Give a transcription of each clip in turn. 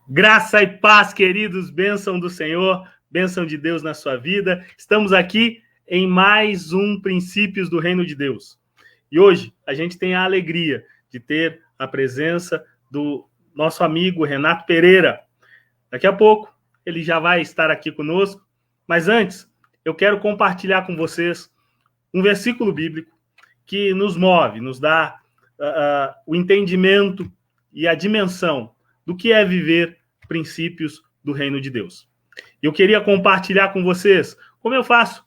Graça e paz, queridos, bênção do Senhor, bênção de Deus na sua vida. Estamos aqui em mais um Princípios do Reino de Deus. E hoje a gente tem a alegria de ter a presença do nosso amigo Renato Pereira. Daqui a pouco ele já vai estar aqui conosco, mas antes eu quero compartilhar com vocês um versículo bíblico que nos move, nos dá o entendimento e a dimensão do que é viver princípios do reino de Deus. Eu queria compartilhar com vocês, como eu faço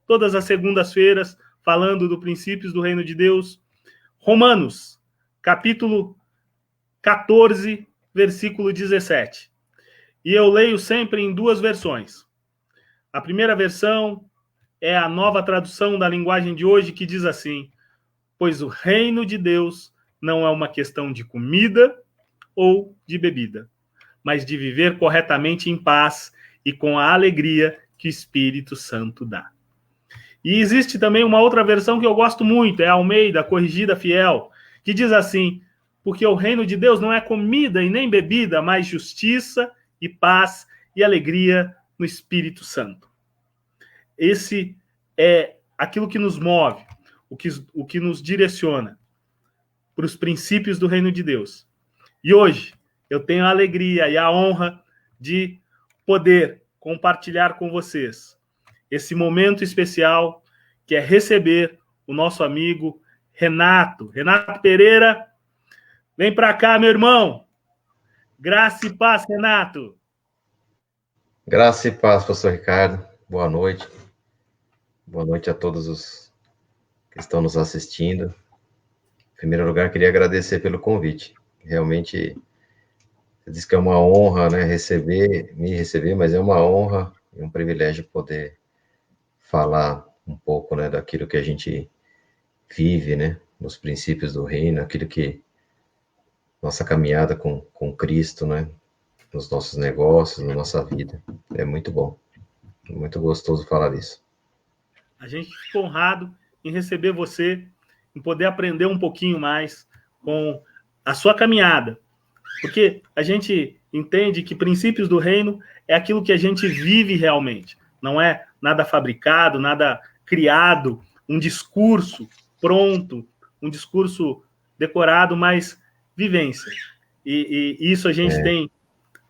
todas as segundas-feiras, falando do princípios do reino de Deus, Romanos, capítulo 14, versículo 17. E eu leio sempre em duas versões. A primeira versão é a nova tradução da linguagem de hoje, que diz assim: pois o reino de Deus não é uma questão de comida ou de bebida, mas de viver corretamente em paz e com a alegria que o Espírito Santo dá. E existe também uma outra versão que eu gosto muito, é a Almeida, Corrigida Fiel, que diz assim: porque o reino de Deus não é comida e nem bebida, mas justiça e paz e alegria no Espírito Santo. Esse é aquilo que nos move, o que nos direciona para os princípios do reino de Deus. E hoje eu tenho a alegria e a honra de poder compartilhar com vocês esse momento especial, que é receber o nosso amigo Renato Pereira. Vem para cá, meu irmão. Graça e paz, Renato. Graça e paz, pastor Ricardo. Boa noite. Boa noite a todos os que estão nos assistindo. Em primeiro lugar, queria agradecer pelo convite. Realmente, você disse que é uma honra, né, me receber, mas é uma honra e um privilégio poder falar um pouco, né, daquilo que a gente vive, né, nos princípios do reino, aquilo que nossa caminhada com Cristo, né, nos nossos negócios, na nossa vida. É muito bom. É muito gostoso falar isso. A gente fica honrado em receber você, em poder aprender um pouquinho mais com a sua caminhada. Porque a gente entende que princípios do reino é aquilo que a gente vive realmente. Não é nada fabricado, nada criado, um discurso pronto, um discurso decorado, mas vivência. E isso a gente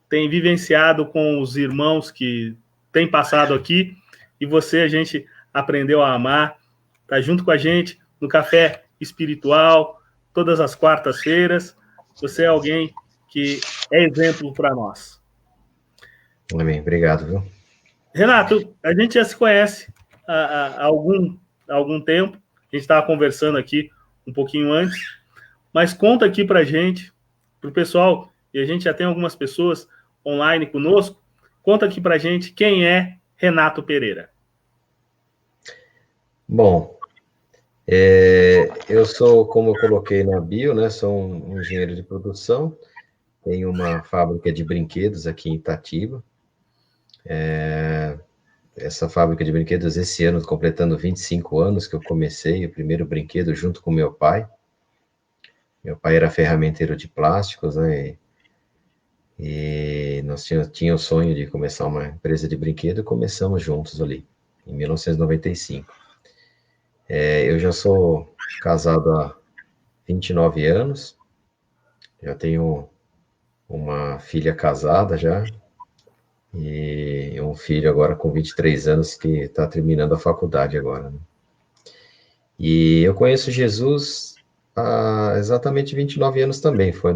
tem vivenciado com os irmãos que têm passado aqui, e você, a gente aprendeu a amar, tá junto com a gente no Café Espiritual, todas as quartas-feiras. Você é alguém que é exemplo para nós. Amém. Obrigado, viu? Renato, a gente já se conhece há algum tempo. A gente estava conversando aqui um pouquinho antes, mas conta aqui para a gente, para o pessoal, e a gente já tem algumas pessoas online conosco. Conta aqui para a gente quem é Renato Pereira. Bom, eu sou, como eu coloquei na bio, né, sou um engenheiro de produção, tenho uma fábrica de brinquedos aqui em Itatiba. Essa fábrica de brinquedos, esse ano, completando 25 anos que eu comecei o primeiro brinquedo junto com meu pai. Meu pai era ferramenteiro de plásticos, né, e nós tínhamos o sonho de começar uma empresa de brinquedo e começamos juntos ali, em 1995. Eu já sou casado há 29 anos, já tenho uma filha casada já, e um filho agora com 23 anos que está terminando a faculdade agora, né? E eu conheço Jesus há exatamente 29 anos também, foi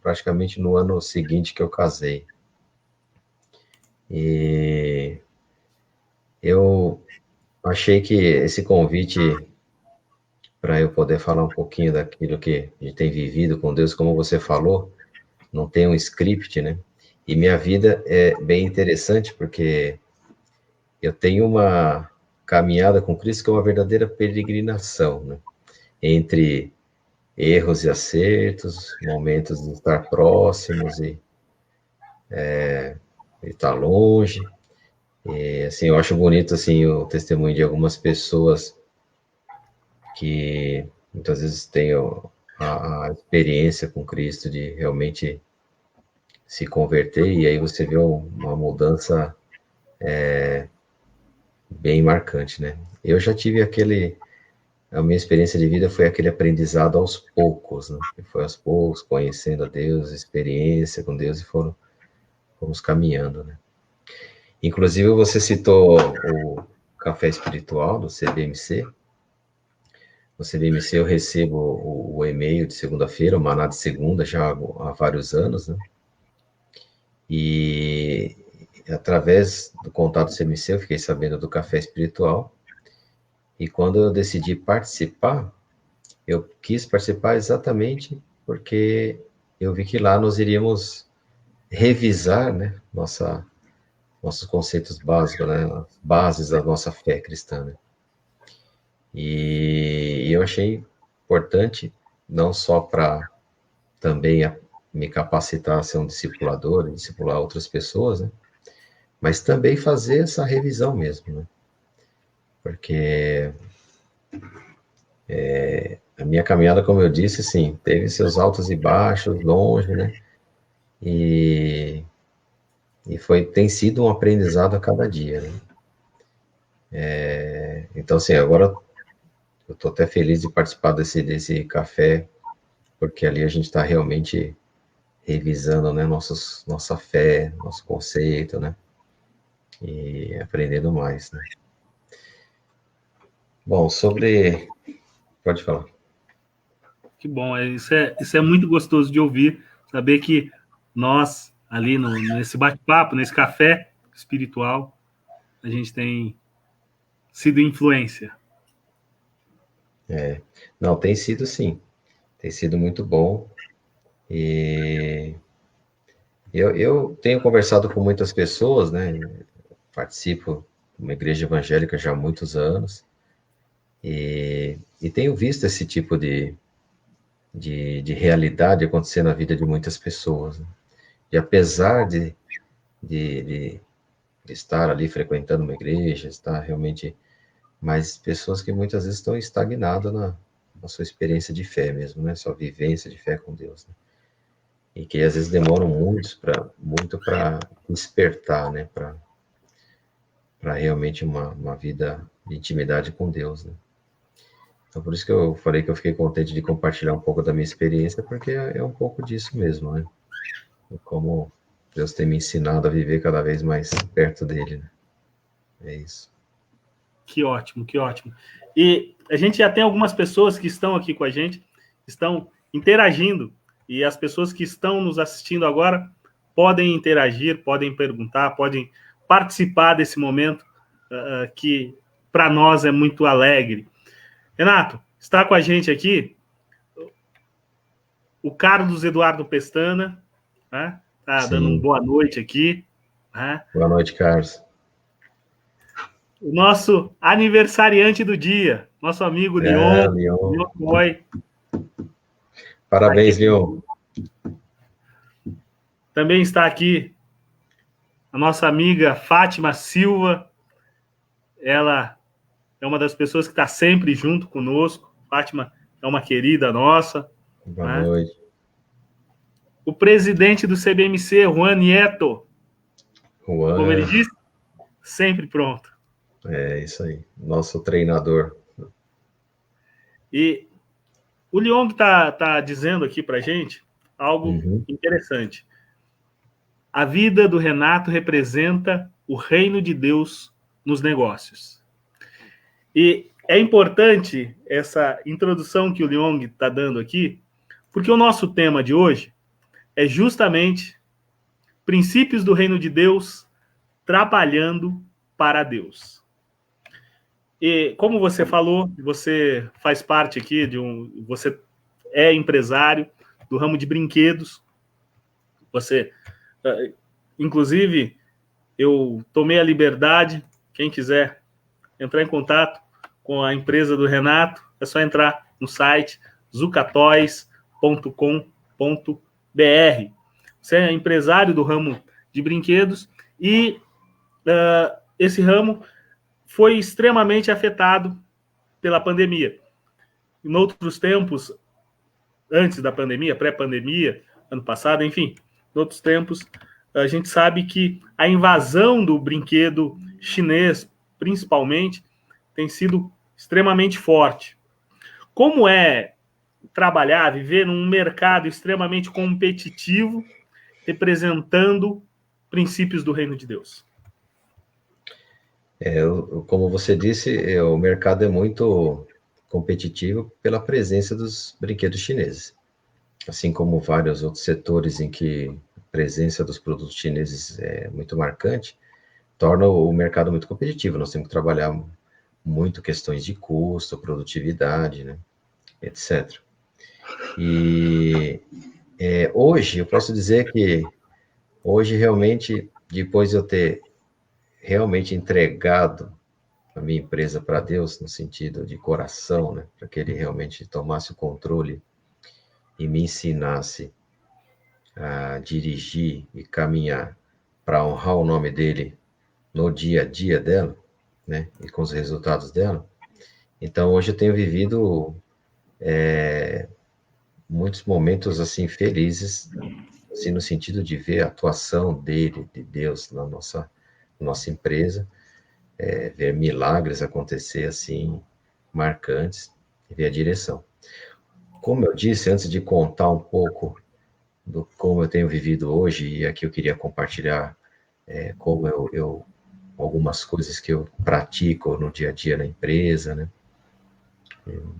praticamente no ano seguinte que eu casei. E eu achei que esse convite para eu poder falar um pouquinho daquilo que a gente tem vivido com Deus, como você falou, não tem um script, né? E minha vida é bem interessante porque eu tenho uma caminhada com Cristo que é uma verdadeira peregrinação, né? Entre erros e acertos, momentos de estar próximos e estar longe. E, assim, eu acho bonito, assim, o testemunho de algumas pessoas que muitas vezes têm a experiência com Cristo de realmente se converter, e aí você vê uma mudança bem marcante, né? Eu já tive a minha experiência de vida foi aquele aprendizado aos poucos, né? Foi aos poucos, conhecendo a Deus, experiência com Deus, e fomos caminhando, né? Inclusive, você citou o café espiritual do CBMC. No CBMC eu recebo o e-mail de segunda-feira, o Maná de segunda, já há vários anos, né? E através do contato do CBMC eu fiquei sabendo do café espiritual. E quando eu decidi participar, eu quis participar exatamente porque eu vi que lá nós iríamos revisar, né, nossos conceitos básicos, né, as bases da nossa fé cristã, né? E eu achei importante, não só para também me capacitar a ser um discipulador, e discipular outras pessoas, né, mas também fazer essa revisão mesmo, né? Porque a minha caminhada, como eu disse, sim, teve seus altos e baixos, longe, né? E, tem sido um aprendizado a cada dia, né? Então, assim, agora eu estou até feliz de participar desse café, porque ali a gente está realmente revisando, né, nossa fé, nosso conceito, né? E aprendendo mais, né? Bom, Pode falar. Que bom, isso é muito gostoso de ouvir, saber que nós, ali nesse bate-papo, nesse café espiritual, a gente tem sido influência. Não, tem sido sim, tem sido muito bom. E eu tenho conversado com muitas pessoas, né? Participo de uma igreja evangélica já há muitos anos, e tenho visto esse tipo de realidade acontecer na vida de muitas pessoas, né? E apesar de, de, de estar ali frequentando uma igreja, estar realmente, mas pessoas que muitas vezes estão estagnadas na sua experiência de fé mesmo, né? Sua vivência de fé com Deus, né? E que às vezes demoram muito para despertar, né? Para realmente uma vida de intimidade com Deus, né? Então, por isso que eu falei que eu fiquei contente de compartilhar um pouco da minha experiência, porque é um pouco disso mesmo, né? Como Deus tem me ensinado a viver cada vez mais perto dele, né? É isso. Que ótimo, que ótimo. E a gente já tem algumas pessoas que estão aqui com a gente, estão interagindo, e as pessoas que estão nos assistindo agora podem interagir, podem perguntar, podem participar desse momento que para nós é muito alegre. Renato, está com a gente aqui o Carlos Eduardo Pestana, né? Tá dando uma Sim. boa noite aqui, né? Boa noite, Carlos. O nosso aniversariante do dia, nosso amigo Leon, Leon. Leon Coy. Parabéns, Leon. Também está aqui a nossa amiga Fátima Silva. Ela é uma das pessoas que está sempre junto conosco. Fátima é uma querida nossa. Boa Né? noite. O presidente do CBMC, Juan Nieto. Juan. Como ele disse, sempre pronto. É isso aí. Nosso treinador. E o Leon está dizendo aqui para gente algo interessante. A vida do Renato representa o reino de Deus nos negócios. E é importante essa introdução que o Leong está dando aqui, porque o nosso tema de hoje é justamente princípios do reino de Deus trabalhando para Deus. E como você falou, você faz parte aqui você é empresário do ramo de brinquedos. Você, inclusive, eu tomei a liberdade, quem quiser entrar em contato com a empresa do Renato, é só entrar no site zucatoys.com.br. Você é empresário do ramo de brinquedos e esse ramo foi extremamente afetado pela pandemia. Em outros tempos, antes da pandemia, pré-pandemia, ano passado, enfim, em outros tempos, a gente sabe que a invasão do brinquedo chinês, principalmente, tem sido extremamente forte. Como é trabalhar, viver num mercado extremamente competitivo, representando princípios do reino de Deus? Como você disse, o mercado é muito competitivo pela presença dos brinquedos chineses. Assim como vários outros setores em que a presença dos produtos chineses é muito marcante, torna o mercado muito competitivo. Nós temos que trabalhar muito questões de custo, produtividade, né, etc. E hoje, eu posso dizer que hoje realmente, depois de eu ter realmente entregado a minha empresa para Deus, no sentido de coração, né, para que Ele realmente tomasse o controle e me ensinasse a dirigir e caminhar para honrar o nome dele no dia a dia dela, né, e com os resultados dela. Então, hoje eu tenho vivido muitos momentos assim felizes, assim, no sentido de ver a atuação dele, de Deus, na nossa empresa, ver milagres acontecer assim, marcantes, e ver a direção. Como eu disse, antes de contar um pouco do como eu tenho vivido hoje, e aqui eu queria compartilhar como algumas coisas que eu pratico no dia a dia na empresa, né?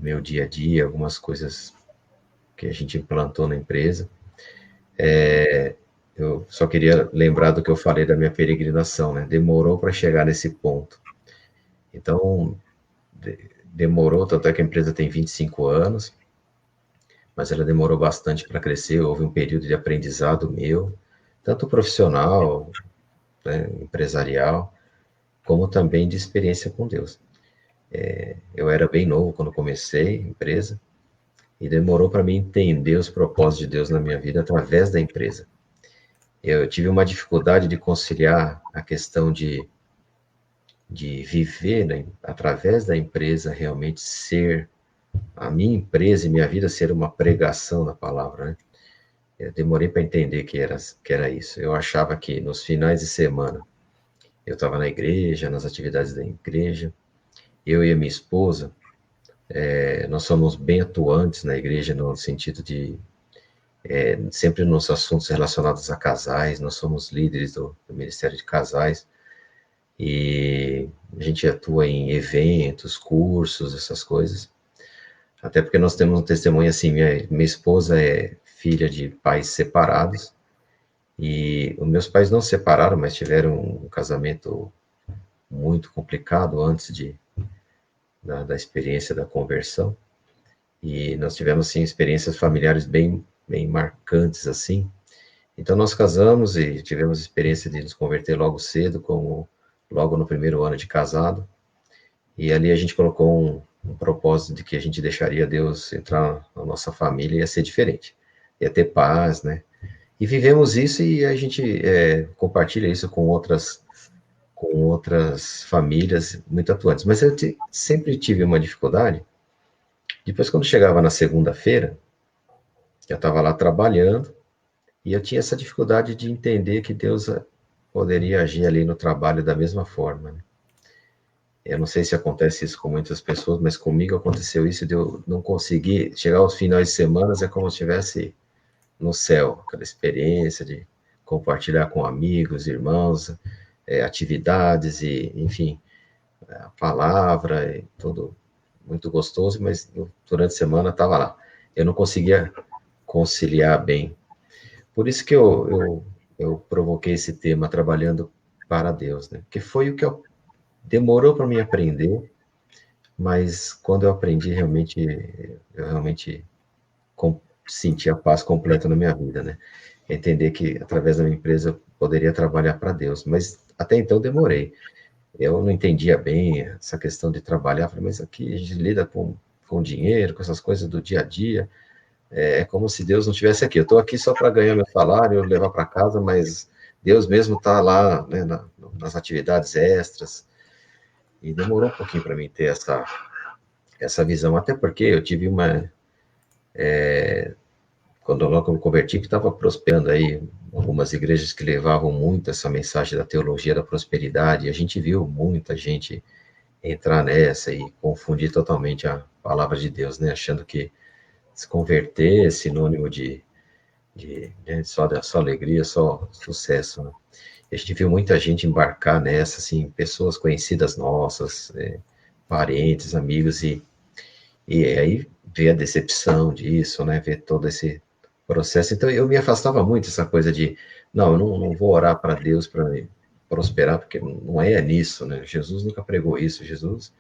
Meu dia a dia, algumas coisas que a gente implantou na empresa. Eu só queria lembrar do que eu falei da minha peregrinação, né? Demorou para chegar nesse ponto. Então, demorou, tanto é que a empresa tem 25 anos, mas ela demorou bastante para crescer. Houve um período de aprendizado meu, tanto profissional, né, empresarial, como também de experiência com Deus. Eu era bem novo quando comecei a empresa, e demorou para mim entender os propósitos de Deus na minha vida através da empresa. Eu tive uma dificuldade de conciliar a questão de viver, né, através da empresa, realmente ser a minha empresa e minha vida ser uma pregação da palavra, né? Eu demorei para entender que era isso. Eu achava que nos finais de semana eu estava na igreja, nas atividades da igreja, eu e a minha esposa, nós somos bem atuantes na igreja no sentido de sempre nos assuntos relacionados a casais, nós somos líderes do Ministério de Casais, e a gente atua em eventos, cursos, essas coisas. Até porque nós temos um testemunho assim, minha esposa é filha de pais separados, e os meus pais não se separaram, mas tiveram um casamento muito complicado antes da experiência da conversão, e nós tivemos, assim, experiências familiares bem, bem marcantes, assim. Então nós casamos e tivemos a experiência de nos converter logo cedo, logo no primeiro ano de casado, e ali a gente colocou um propósito de que a gente deixaria Deus entrar na nossa família e ia ser diferente, ia ter paz, né? E vivemos isso, e a gente compartilha isso com outras famílias muito atuantes. Mas eu sempre tive uma dificuldade. Depois, quando chegava na segunda-feira, eu estava lá trabalhando, e eu tinha essa dificuldade de entender que Deus poderia agir ali no trabalho da mesma forma, né? Eu não sei se acontece isso com muitas pessoas, mas comigo aconteceu isso de eu não conseguir chegar aos finais de semana, é como se estivesse no céu, aquela experiência de compartilhar com amigos, irmãos, atividades e, enfim, a palavra, e tudo muito gostoso, mas durante a semana estava lá. Eu não conseguia conciliar bem. Por isso que eu provoquei esse tema, trabalhando para Deus, né? Porque foi o que demorou para mim aprender, mas quando eu aprendi, eu realmente senti a paz completa na minha vida, né? Entender que através da minha empresa eu poderia trabalhar para Deus, mas até então demorei. Eu não entendia bem essa questão de trabalhar, falei, mas aqui a gente lida com dinheiro, com essas coisas do dia a dia, é como se Deus não estivesse aqui. Eu estou aqui só para ganhar meu salário, levar para casa, mas Deus mesmo está lá, né, nas atividades extras, e demorou um pouquinho para mim ter essa visão, até porque eu tive quando logo eu me converti, que estava prosperando aí algumas igrejas que levavam muito essa mensagem da teologia da prosperidade, e a gente viu muita gente entrar nessa e confundir totalmente a palavra de Deus, né? Achando que se converter é sinônimo né, só alegria, só sucesso, né? E a gente viu muita gente embarcar nessa, assim, pessoas conhecidas nossas, parentes, amigos, e aí ver a decepção disso, né? Ver todo esse processo. Então eu me afastava muito dessa coisa de, não, eu não vou orar para Deus para prosperar, porque não é nisso, né? Jesus nunca pregou isso. Jesus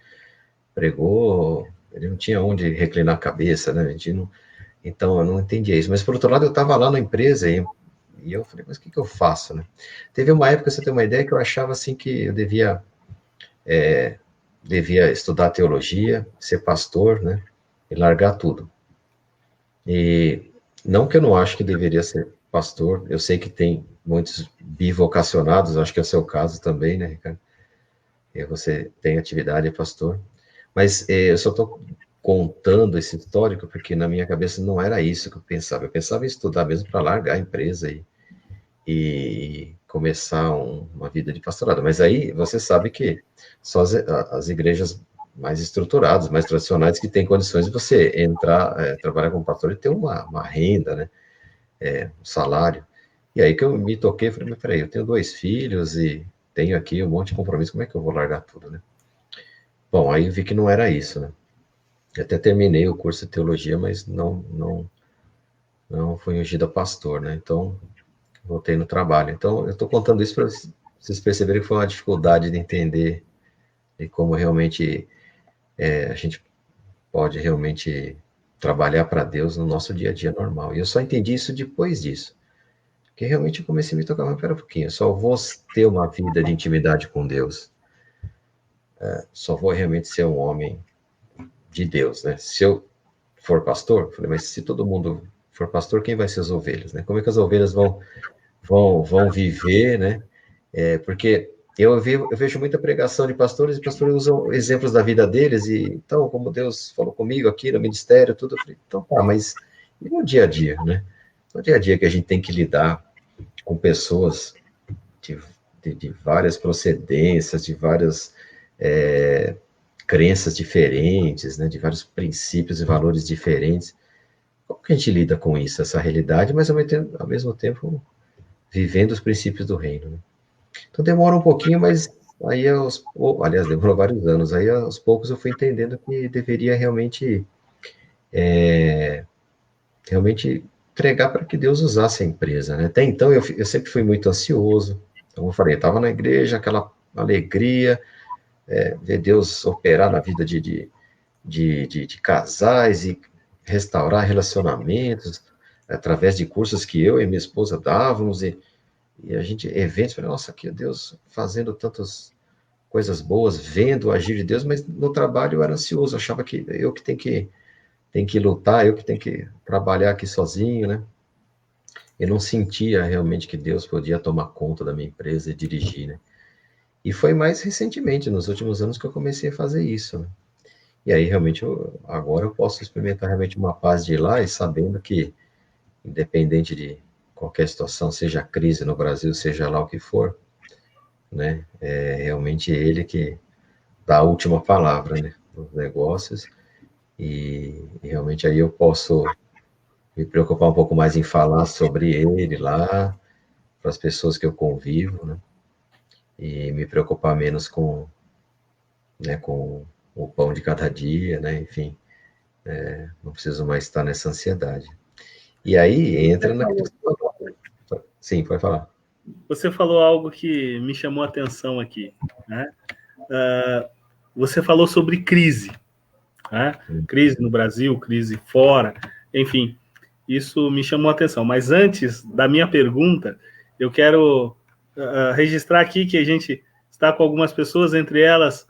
pregou, ele não tinha onde reclinar a cabeça, né? A gente não, então eu não entendia isso. Mas por outro lado, eu estava lá na empresa e eu falei, mas o que eu faço, né? Teve uma época, você tem uma ideia, que eu achava assim que eu devia estudar teologia, ser pastor, né? E largar tudo. E não que eu não acho que deveria ser pastor, eu sei que tem muitos bivocacionados, acho que é o seu caso também, né, Ricardo? E você tem atividade, é pastor. Mas eu só estou contando esse histórico porque na minha cabeça não era isso que eu pensava. Eu pensava em estudar mesmo para largar a empresa e começar uma vida de pastorado. Mas aí você sabe que só as igrejas mais estruturadas, mais tradicionais, que têm condições de você entrar, trabalhar como pastor e ter uma renda, né? Um salário. E aí que eu me toquei, falei, mas peraí, eu tenho 2 filhos e tenho aqui um monte de compromisso, como é que eu vou largar tudo, né? Bom, aí eu vi que não era isso, né? Eu até terminei o curso de teologia, mas não fui ungido a pastor, né? Então, voltei no trabalho. Então, eu estou contando isso para vocês perceberem que foi uma dificuldade de entender de como realmente a gente pode realmente trabalhar para Deus no nosso dia a dia normal. E eu só entendi isso depois disso. Porque realmente eu comecei a me tocar, mas pera um pouquinho, eu só vou ter uma vida de intimidade com Deus, só vou realmente ser um homem de Deus, né? Se eu for pastor, eu falei, mas se todo mundo for pastor, quem vai ser as ovelhas, né? Como é que as ovelhas vão viver, né? Porque eu vejo muita pregação de pastores, e pastores usam exemplos da vida deles, e então, como Deus falou comigo aqui no ministério, tudo, eu falei, então tá, mas e no dia a dia, né? No dia a dia que a gente tem que lidar com pessoas de, de várias procedências, de várias crenças diferentes, né? De vários princípios e valores diferentes. Como que a gente lida com isso, essa realidade, mas ao mesmo tempo vivendo os princípios do reino, né? Então demora um pouquinho, mas aí aliás, demorou vários anos. Aí aos poucos eu fui entendendo que deveria realmente entregar para que Deus usasse a empresa, né? Até então eu sempre fui muito ansioso. Então eu falei, estava na igreja, aquela alegria, ver Deus operar na vida de casais e restaurar relacionamentos através de cursos que eu e minha esposa dávamos e a gente, eventos, falei, nossa, que Deus fazendo tantas coisas boas, vendo o agir de Deus, mas no trabalho eu era ansioso, achava que eu que tenho que lutar, eu que tenho que trabalhar aqui sozinho, né? Eu não sentia realmente que Deus podia tomar conta da minha empresa e dirigir, né? E foi mais recentemente, nos últimos anos, que eu comecei a fazer isso, né? E aí, realmente, agora eu posso experimentar realmente uma paz de ir lá e sabendo que, independente de qualquer situação, seja crise no Brasil, seja lá o que for, né? É realmente ele que dá a última palavra, né? Nos negócios. E realmente aí eu posso me preocupar um pouco mais em falar sobre ele lá, para as pessoas que eu convivo, né? E me preocupar menos com o pão de cada dia, né? Enfim, não preciso mais estar nessa ansiedade. E aí entra naquilo que você falou. Sim, pode falar. Você falou algo que me chamou a atenção aqui, né? Você falou sobre crise, né? Crise no Brasil, crise fora, enfim, isso me chamou a atenção. Mas antes da minha pergunta, eu quero registrar aqui que a gente está com algumas pessoas, entre elas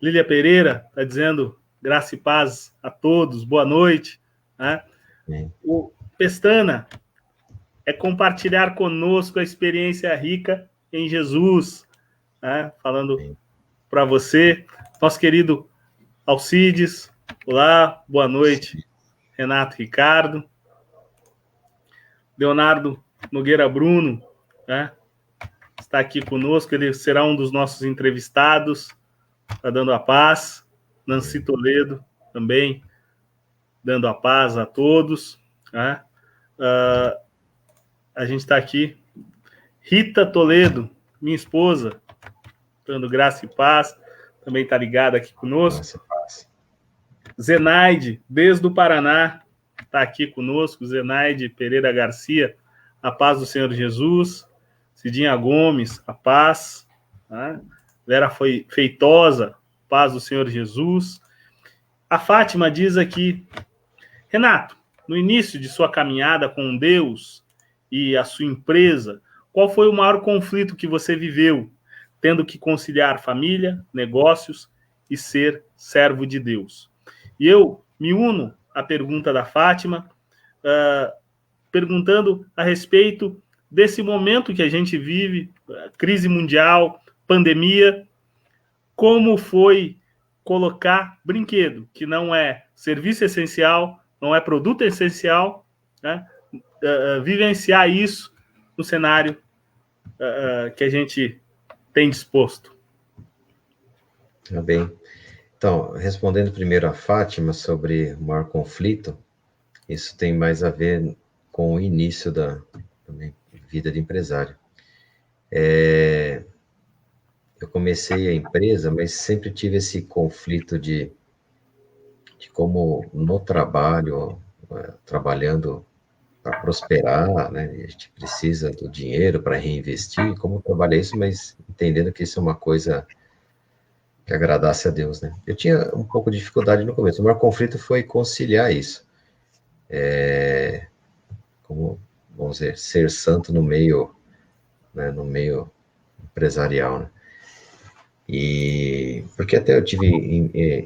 Lília Pereira, está dizendo graça e paz a todos, boa noite, né? O Pestana é compartilhar conosco a experiência rica em Jesus, né? Falando para você, nosso querido Alcides, olá, boa noite, Renato Ricardo. Leonardo Nogueira Bruno, né? Está aqui conosco, ele será um dos nossos entrevistados, está dando a paz. Nancy Toledo também, dando a paz a todos, né? A gente está aqui. Rita Toledo, minha esposa, dando graça e paz, também está ligada aqui conosco. Graça e paz. Zenaide, desde o Paraná, está aqui conosco. Zenaide Pereira Garcia, a paz do Senhor Jesus. Cidinha Gomes, a paz. Né? Vera Feitosa, paz do Senhor Jesus. A Fátima diz aqui: Renato, no início de sua caminhada com Deus e a sua empresa, qual foi o maior conflito que você viveu, tendo que conciliar família, negócios e ser servo de Deus? E eu me uno à pergunta da Fátima, perguntando a respeito desse momento que a gente vive, crise mundial, pandemia, como foi colocar brinquedo, que não é serviço essencial, não é produto essencial, né? Vivenciar isso no cenário que a gente tem disposto. Tá bem. Então, respondendo primeiro a Fátima sobre o maior conflito, isso tem mais a ver com o início da vida de empresário. Eu comecei a empresa, mas sempre tive esse conflito de como no trabalho, trabalhando para prosperar, né? A gente precisa do dinheiro para reinvestir, como trabalhar isso, mas entendendo que isso é uma coisa que agradasse a Deus, né? Eu tinha um pouco de dificuldade no começo. O maior conflito foi conciliar isso. Como, vamos dizer, ser santo no meio, né, no meio empresarial, né? E porque até eu tive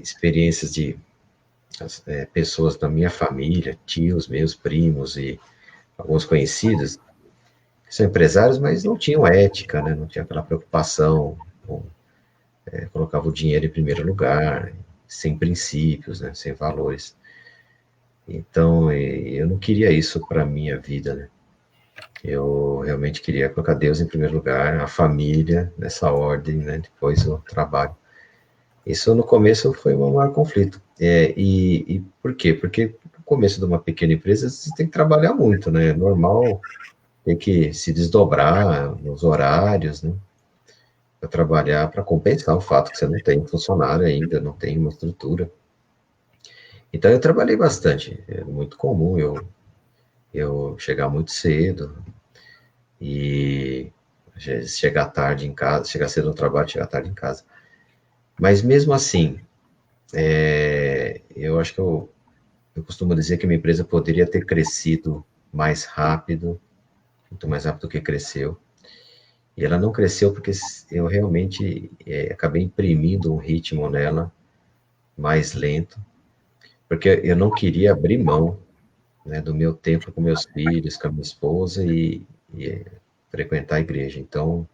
experiências de pessoas da minha família, tios, meus primos e alguns conhecidos, que são empresários, mas não tinham ética, né? Não tinha aquela preocupação com colocava o dinheiro em primeiro lugar, sem princípios, né, sem valores. Então, eu não queria isso para a minha vida, né? Eu realmente queria colocar Deus em primeiro lugar, a família nessa ordem, né? Depois o trabalho. Isso no começo foi um maior conflito. E por quê? Porque no começo de uma pequena empresa você tem que trabalhar muito, né? É normal, tem que se desdobrar nos horários, né? Para trabalhar, para compensar o fato que você não tem funcionário ainda, não tem uma estrutura. Então eu trabalhei bastante, é muito comum eu chegar muito cedo e chegar tarde em casa, chegar cedo no trabalho, chegar tarde em casa. Mas mesmo assim, eu acho que eu costumo dizer que minha empresa poderia ter crescido mais rápido, muito mais rápido do que cresceu. E ela não cresceu porque eu realmente acabei imprimindo um ritmo nela mais lento, porque eu não queria abrir mão, né, do meu tempo com meus filhos, com a minha esposa e frequentar a igreja. Então,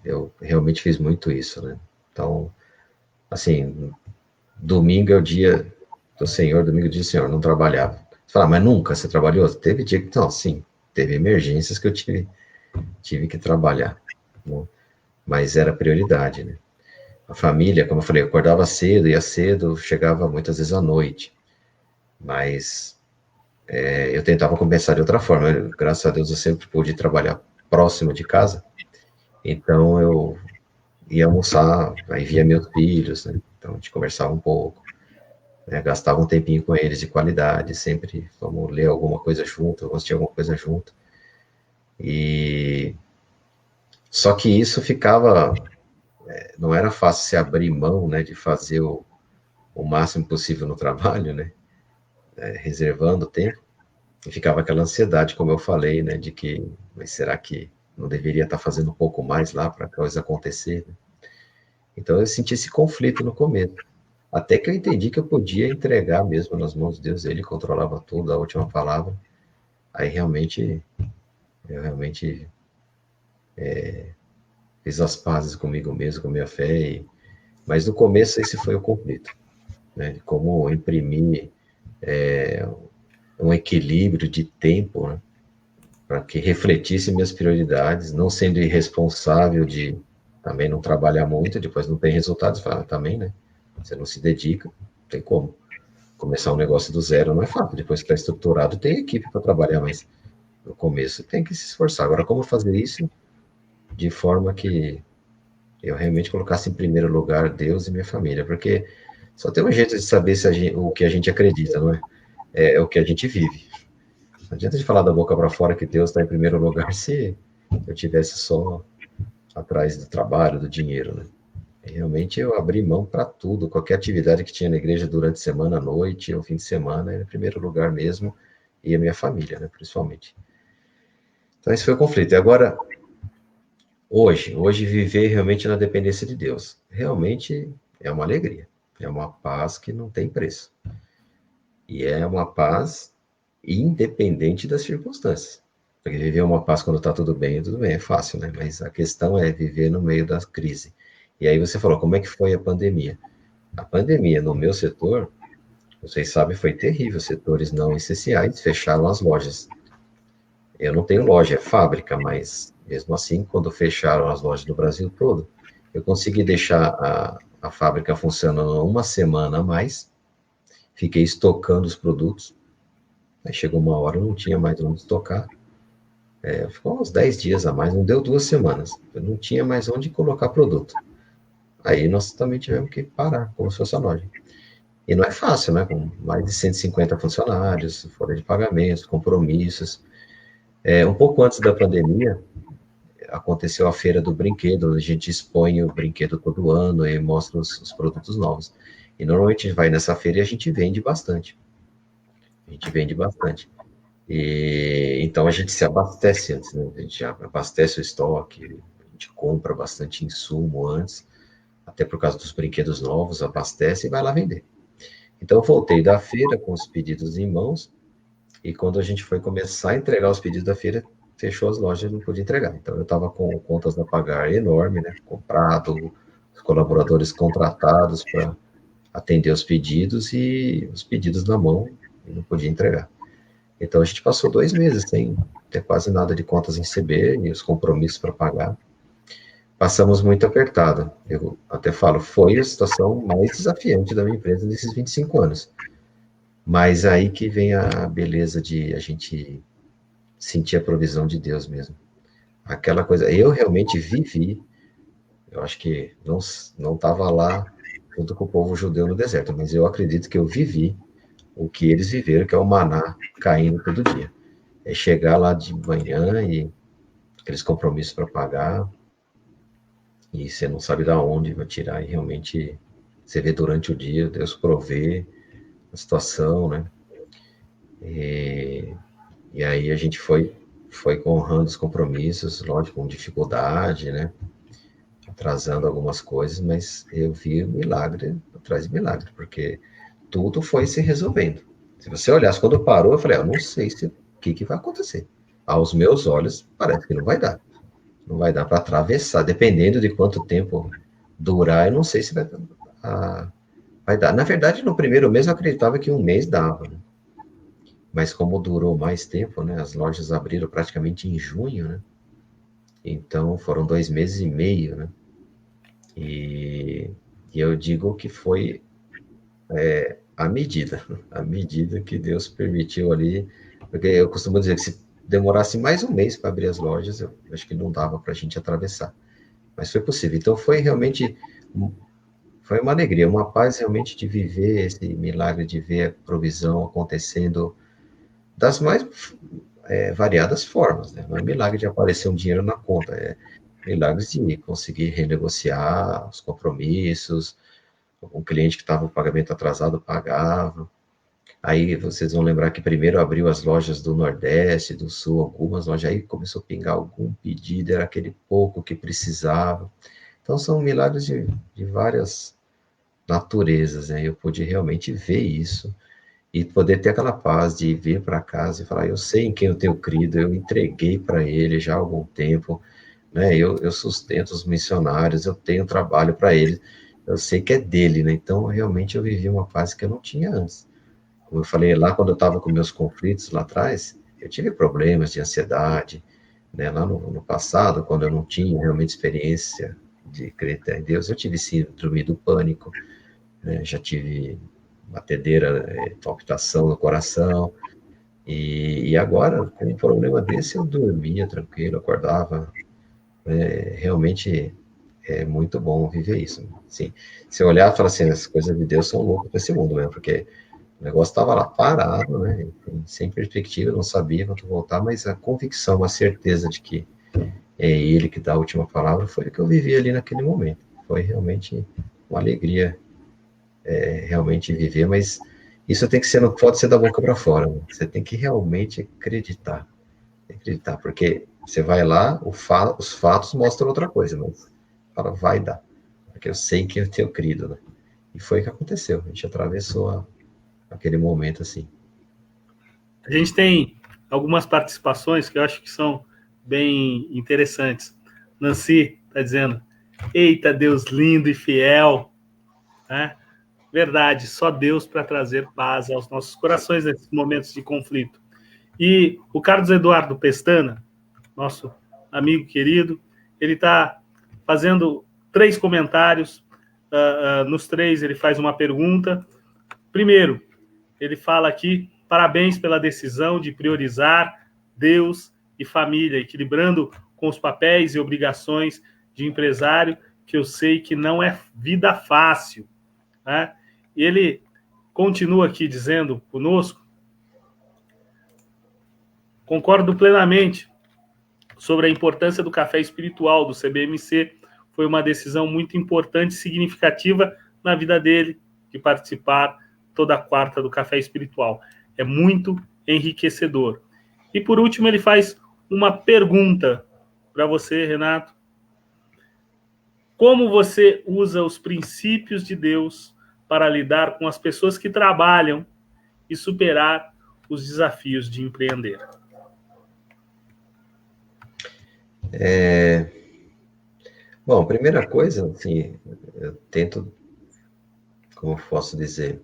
eu realmente fiz muito isso, né? Então, assim, domingo é o dia do Senhor, domingo é o dia do Senhor, não trabalhava. Você fala, mas nunca você trabalhou? Teve dia que, não, sim, teve emergências que eu tive que trabalhar, né? Mas era prioridade, né? A família, como eu falei, eu acordava cedo, ia cedo, chegava muitas vezes à noite, mas eu tentava compensar de outra forma. Graças a Deus eu sempre pude trabalhar próximo de casa, então eu ia almoçar, aí via meus filhos, né? Então a gente conversava um pouco, né? Gastava um tempinho com eles de qualidade, sempre vamos ler alguma coisa junto, vamos assistir alguma coisa junto. E só que isso ficava, não era fácil se abrir mão, né, de fazer o máximo possível no trabalho, né, reservando tempo. E ficava aquela ansiedade, como eu falei, né, de que, mas será que não deveria estar fazendo um pouco mais lá para a coisa acontecer, né? Então eu senti esse conflito no começo, até que eu entendi que eu podia entregar mesmo nas mãos de Deus, ele controlava tudo, a última palavra. Aí eu realmente fiz as pazes comigo mesmo, com a minha fé, mas no começo esse foi o conflito, né, de como imprimir um equilíbrio de tempo, né? Para que refletisse minhas prioridades, não sendo irresponsável de também não trabalhar muito, depois não tem resultados, também, né? Você não se dedica, não tem como. Começar um negócio do zero não é fácil, depois que está estruturado, tem equipe para trabalhar, mas no começo tem que se esforçar. Agora, como fazer isso de forma que eu realmente colocasse em primeiro lugar Deus e minha família? Porque só tem um jeito de saber se o que a gente acredita, não é? É o que a gente vive. Não adianta de falar da boca para fora que Deus está em primeiro lugar se eu tivesse só atrás do trabalho, do dinheiro, né? E realmente eu abri mão para tudo, qualquer atividade que tinha na igreja durante a semana, à noite, ou fim de semana, era em primeiro lugar mesmo, e a minha família, né, principalmente. Então esse foi o conflito. E agora, hoje viver realmente na dependência de Deus, realmente é uma alegria, é uma paz que não tem preço. E é uma paz independente das circunstâncias. Porque viver uma paz quando está tudo bem, é fácil, né? Mas a questão é viver no meio da crise. E aí você falou, como é que foi a pandemia? A pandemia no meu setor, vocês sabem, foi terrível. Setores não essenciais fecharam as lojas. Eu não tenho loja, é fábrica, mas mesmo assim, quando fecharam as lojas do Brasil todo, eu consegui deixar a fábrica funcionando uma semana a mais, fiquei estocando os produtos, aí chegou uma hora, eu não tinha mais onde estocar, ficou uns 10 dias a mais, não deu 2 semanas, eu não tinha mais onde colocar produto. Aí nós também tivemos que parar, como se fosse a loja. E não é fácil, né? Com mais de 150 funcionários, folha de pagamentos, compromissos. Um pouco antes da pandemia, aconteceu a Feira do Brinquedo, onde a gente expõe o brinquedo todo ano e mostra os produtos novos. E normalmente a gente vai nessa feira e a gente vende bastante. A gente vende bastante. E então a gente se abastece antes, né? A gente abastece o estoque, a gente compra bastante insumo antes, até por causa dos brinquedos novos, abastece e vai lá vender. Então eu voltei da feira com os pedidos em mãos, e quando a gente foi começar a entregar os pedidos da feira, fechou as lojas e não pude entregar. Então eu estava com contas a pagar enorme, né? Comprado, os colaboradores contratados para atender os pedidos e os pedidos na mão e não podia entregar. Então a gente passou 2 meses sem ter quase nada de contas em CB e os compromissos para pagar. Passamos muito apertado. Eu até falo, foi a situação mais desafiante da minha empresa nesses 25 anos. Mas aí que vem a beleza de a gente sentir a provisão de Deus mesmo. Aquela coisa, eu realmente vivi, eu acho que não estava lá junto com o povo judeu no deserto, mas eu acredito que eu vivi o que eles viveram, que é o maná caindo todo dia. É chegar lá de manhã e aqueles compromissos para pagar, e você não sabe de onde vai tirar, e realmente você vê durante o dia, Deus provê a situação, né? E aí a gente foi honrando os compromissos, lógico, com dificuldade, né? Atrasando algumas coisas, mas eu vi milagre atrás de milagre, porque tudo foi se resolvendo. Se você olhasse quando parou, eu falei, eu não sei o que vai acontecer. Aos meus olhos, parece que não vai dar. Não vai dar para atravessar, dependendo de quanto tempo durar, eu não sei se vai dar. Na verdade, no primeiro mês eu acreditava que um mês dava, né? Mas como durou mais tempo, né? As lojas abriram praticamente em junho, né? Então foram 2 meses e meio, né? E eu digo que foi a medida que Deus permitiu ali, porque eu costumo dizer que se demorasse mais um mês para abrir as lojas, eu acho que não dava para a gente atravessar, mas foi possível. Então foi realmente foi uma alegria, uma paz realmente de viver esse milagre, de ver a provisão acontecendo das mais variadas formas, né? Não é milagre de aparecer um dinheiro na conta, é milagres de conseguir renegociar os compromissos, um cliente que estava com o pagamento atrasado pagava. Aí vocês vão lembrar que primeiro abriu as lojas do Nordeste, do Sul, algumas lojas, aí começou a pingar algum pedido, era aquele pouco que precisava. Então são milagres de várias naturezas, né? Eu pude realmente ver isso e poder ter aquela paz de vir para casa e falar, eu sei em quem eu tenho crido, eu entreguei para ele já há algum tempo, né? Eu sustento os missionários, eu tenho trabalho para eles, eu sei que é dele, né? Então realmente eu vivi uma paz que eu não tinha antes. como eu falei lá, quando eu estava com meus conflitos lá atrás, eu tive problemas de ansiedade, né? Lá no passado, quando eu não tinha realmente experiência de acreditar em Deus, eu tive síndrome do pânico, né? Já tive batedeira, palpitação no coração, e agora, com um problema desse, eu dormia tranquilo, acordava, realmente é muito bom viver isso. Assim, se eu olhar e falar assim, as coisas de Deus são loucas para esse mundo mesmo, porque o negócio estava lá parado, né? Sem perspectiva, eu não sabia quando voltar, mas a convicção, a certeza de que é Ele que dá a última palavra foi o que eu vivi ali naquele momento. Foi realmente uma alegria, realmente viver, mas isso tem que ser, não pode ser da boca para fora, né? Você tem que realmente acreditar, porque você vai lá, os fatos mostram outra coisa, mas fala, vai dar, porque eu sei que eu tenho crido, né? E foi o que aconteceu, a gente atravessou aquele momento assim. A gente tem algumas participações que eu acho que são bem interessantes. Nancy está dizendo, eita, Deus lindo e fiel, né? Verdade, só Deus para trazer paz aos nossos corações nesses momentos de conflito. E o Carlos Eduardo Pestana, nosso amigo querido, ele está fazendo 3 comentários. Nos 3 ele faz uma pergunta. Primeiro, ele fala aqui, parabéns pela decisão de priorizar Deus e família, equilibrando com os papéis e obrigações de empresário, que eu sei que não é vida fácil, né? E ele continua aqui dizendo conosco, concordo plenamente sobre a importância do café espiritual do CBMC, foi uma decisão muito importante e significativa na vida dele, de participar toda quarta do café espiritual. É muito enriquecedor. E por último, ele faz uma pergunta para você, Renato. Como você usa os princípios de Deus para lidar com as pessoas que trabalham e superar os desafios de empreender? Bom, primeira coisa, assim, eu tento, como eu posso dizer,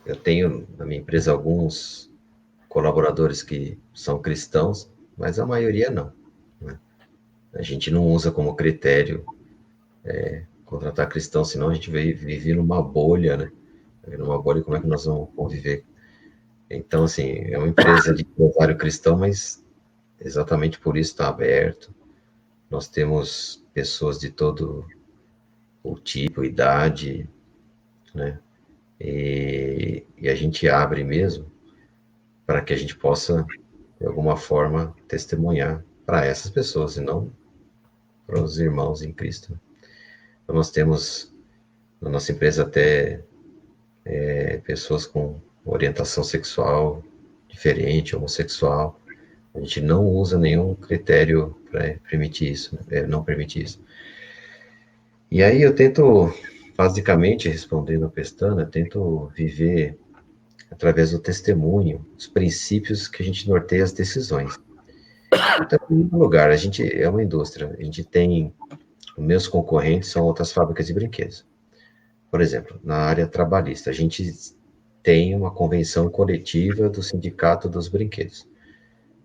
eu tenho na minha empresa alguns colaboradores que são cristãos, mas a maioria não, né? A gente não usa como critério contratar cristão, senão a gente vive numa bolha, né? Numa bolha, como é que nós vamos conviver? Então, assim, é uma empresa de empresário cristão, mas exatamente por isso está aberto. Nós temos pessoas de todo o tipo, idade, né? E a gente abre mesmo para que a gente possa, de alguma forma, testemunhar para essas pessoas e não para os irmãos em Cristo. Então, nós temos na nossa empresa até pessoas com orientação sexual diferente, homossexual. A gente não usa nenhum critério para permitir isso, não permitir isso. E aí eu tento, basicamente, respondendo a Pestana, tento viver através do testemunho, os princípios que a gente norteia as decisões. Então, em primeiro lugar, a gente é uma indústria, a gente tem, os meus concorrentes são outras fábricas de brinquedos. Por exemplo, na área trabalhista, a gente tem uma convenção coletiva do Sindicato dos Brinquedos.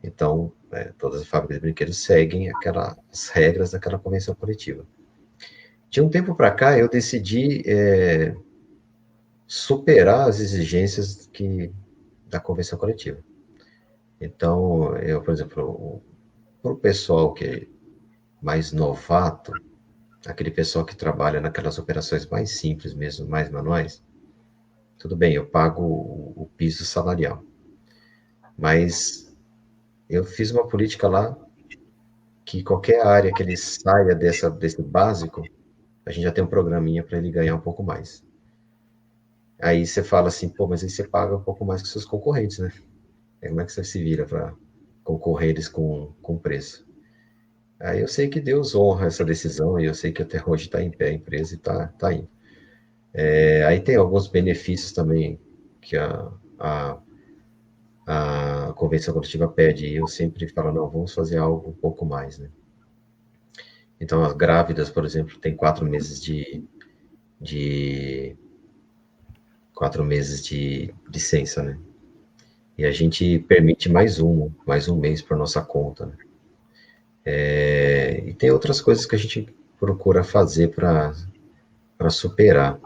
Então, todas as fábricas de brinquedos seguem as regras daquela convenção coletiva. De um tempo para cá, eu decidi superar as exigências da convenção coletiva. Então, eu, por exemplo, para o pessoal que é mais novato, aquele pessoal que trabalha naquelas operações mais simples mesmo, mais manuais, tudo bem, eu pago o piso salarial. Mas eu fiz uma política lá que qualquer área que ele saia desse básico, a gente já tem um programinha para ele ganhar um pouco mais. Aí você fala assim, pô, mas aí você paga um pouco mais que seus concorrentes, né? Como é que você se vira para concorrer eles com preço? Aí eu sei que Deus honra essa decisão e eu sei que até hoje está em pé a empresa e está indo. Aí tem alguns benefícios também que a convenção coletiva pede e eu sempre falo, não, vamos fazer algo um pouco mais, né? Então, as grávidas, por exemplo, têm 4 meses de 4 meses de licença, né? E a gente permite mais um mês por nossa conta, né? E tem outras coisas que a gente procura fazer para superar.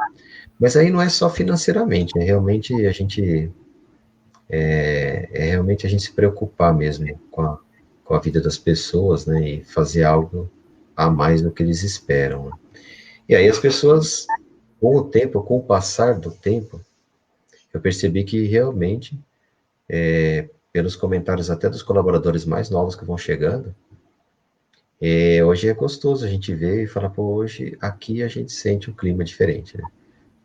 Mas aí não é só financeiramente, realmente a gente realmente a gente se preocupar mesmo com a vida das pessoas, né? E fazer algo a mais do que eles esperam, né? E aí as pessoas, com o tempo, com o passar do tempo, eu percebi que realmente, pelos comentários até dos colaboradores mais novos que vão chegando, hoje é gostoso a gente ver e falar, pô, hoje aqui a gente sente um clima diferente, né?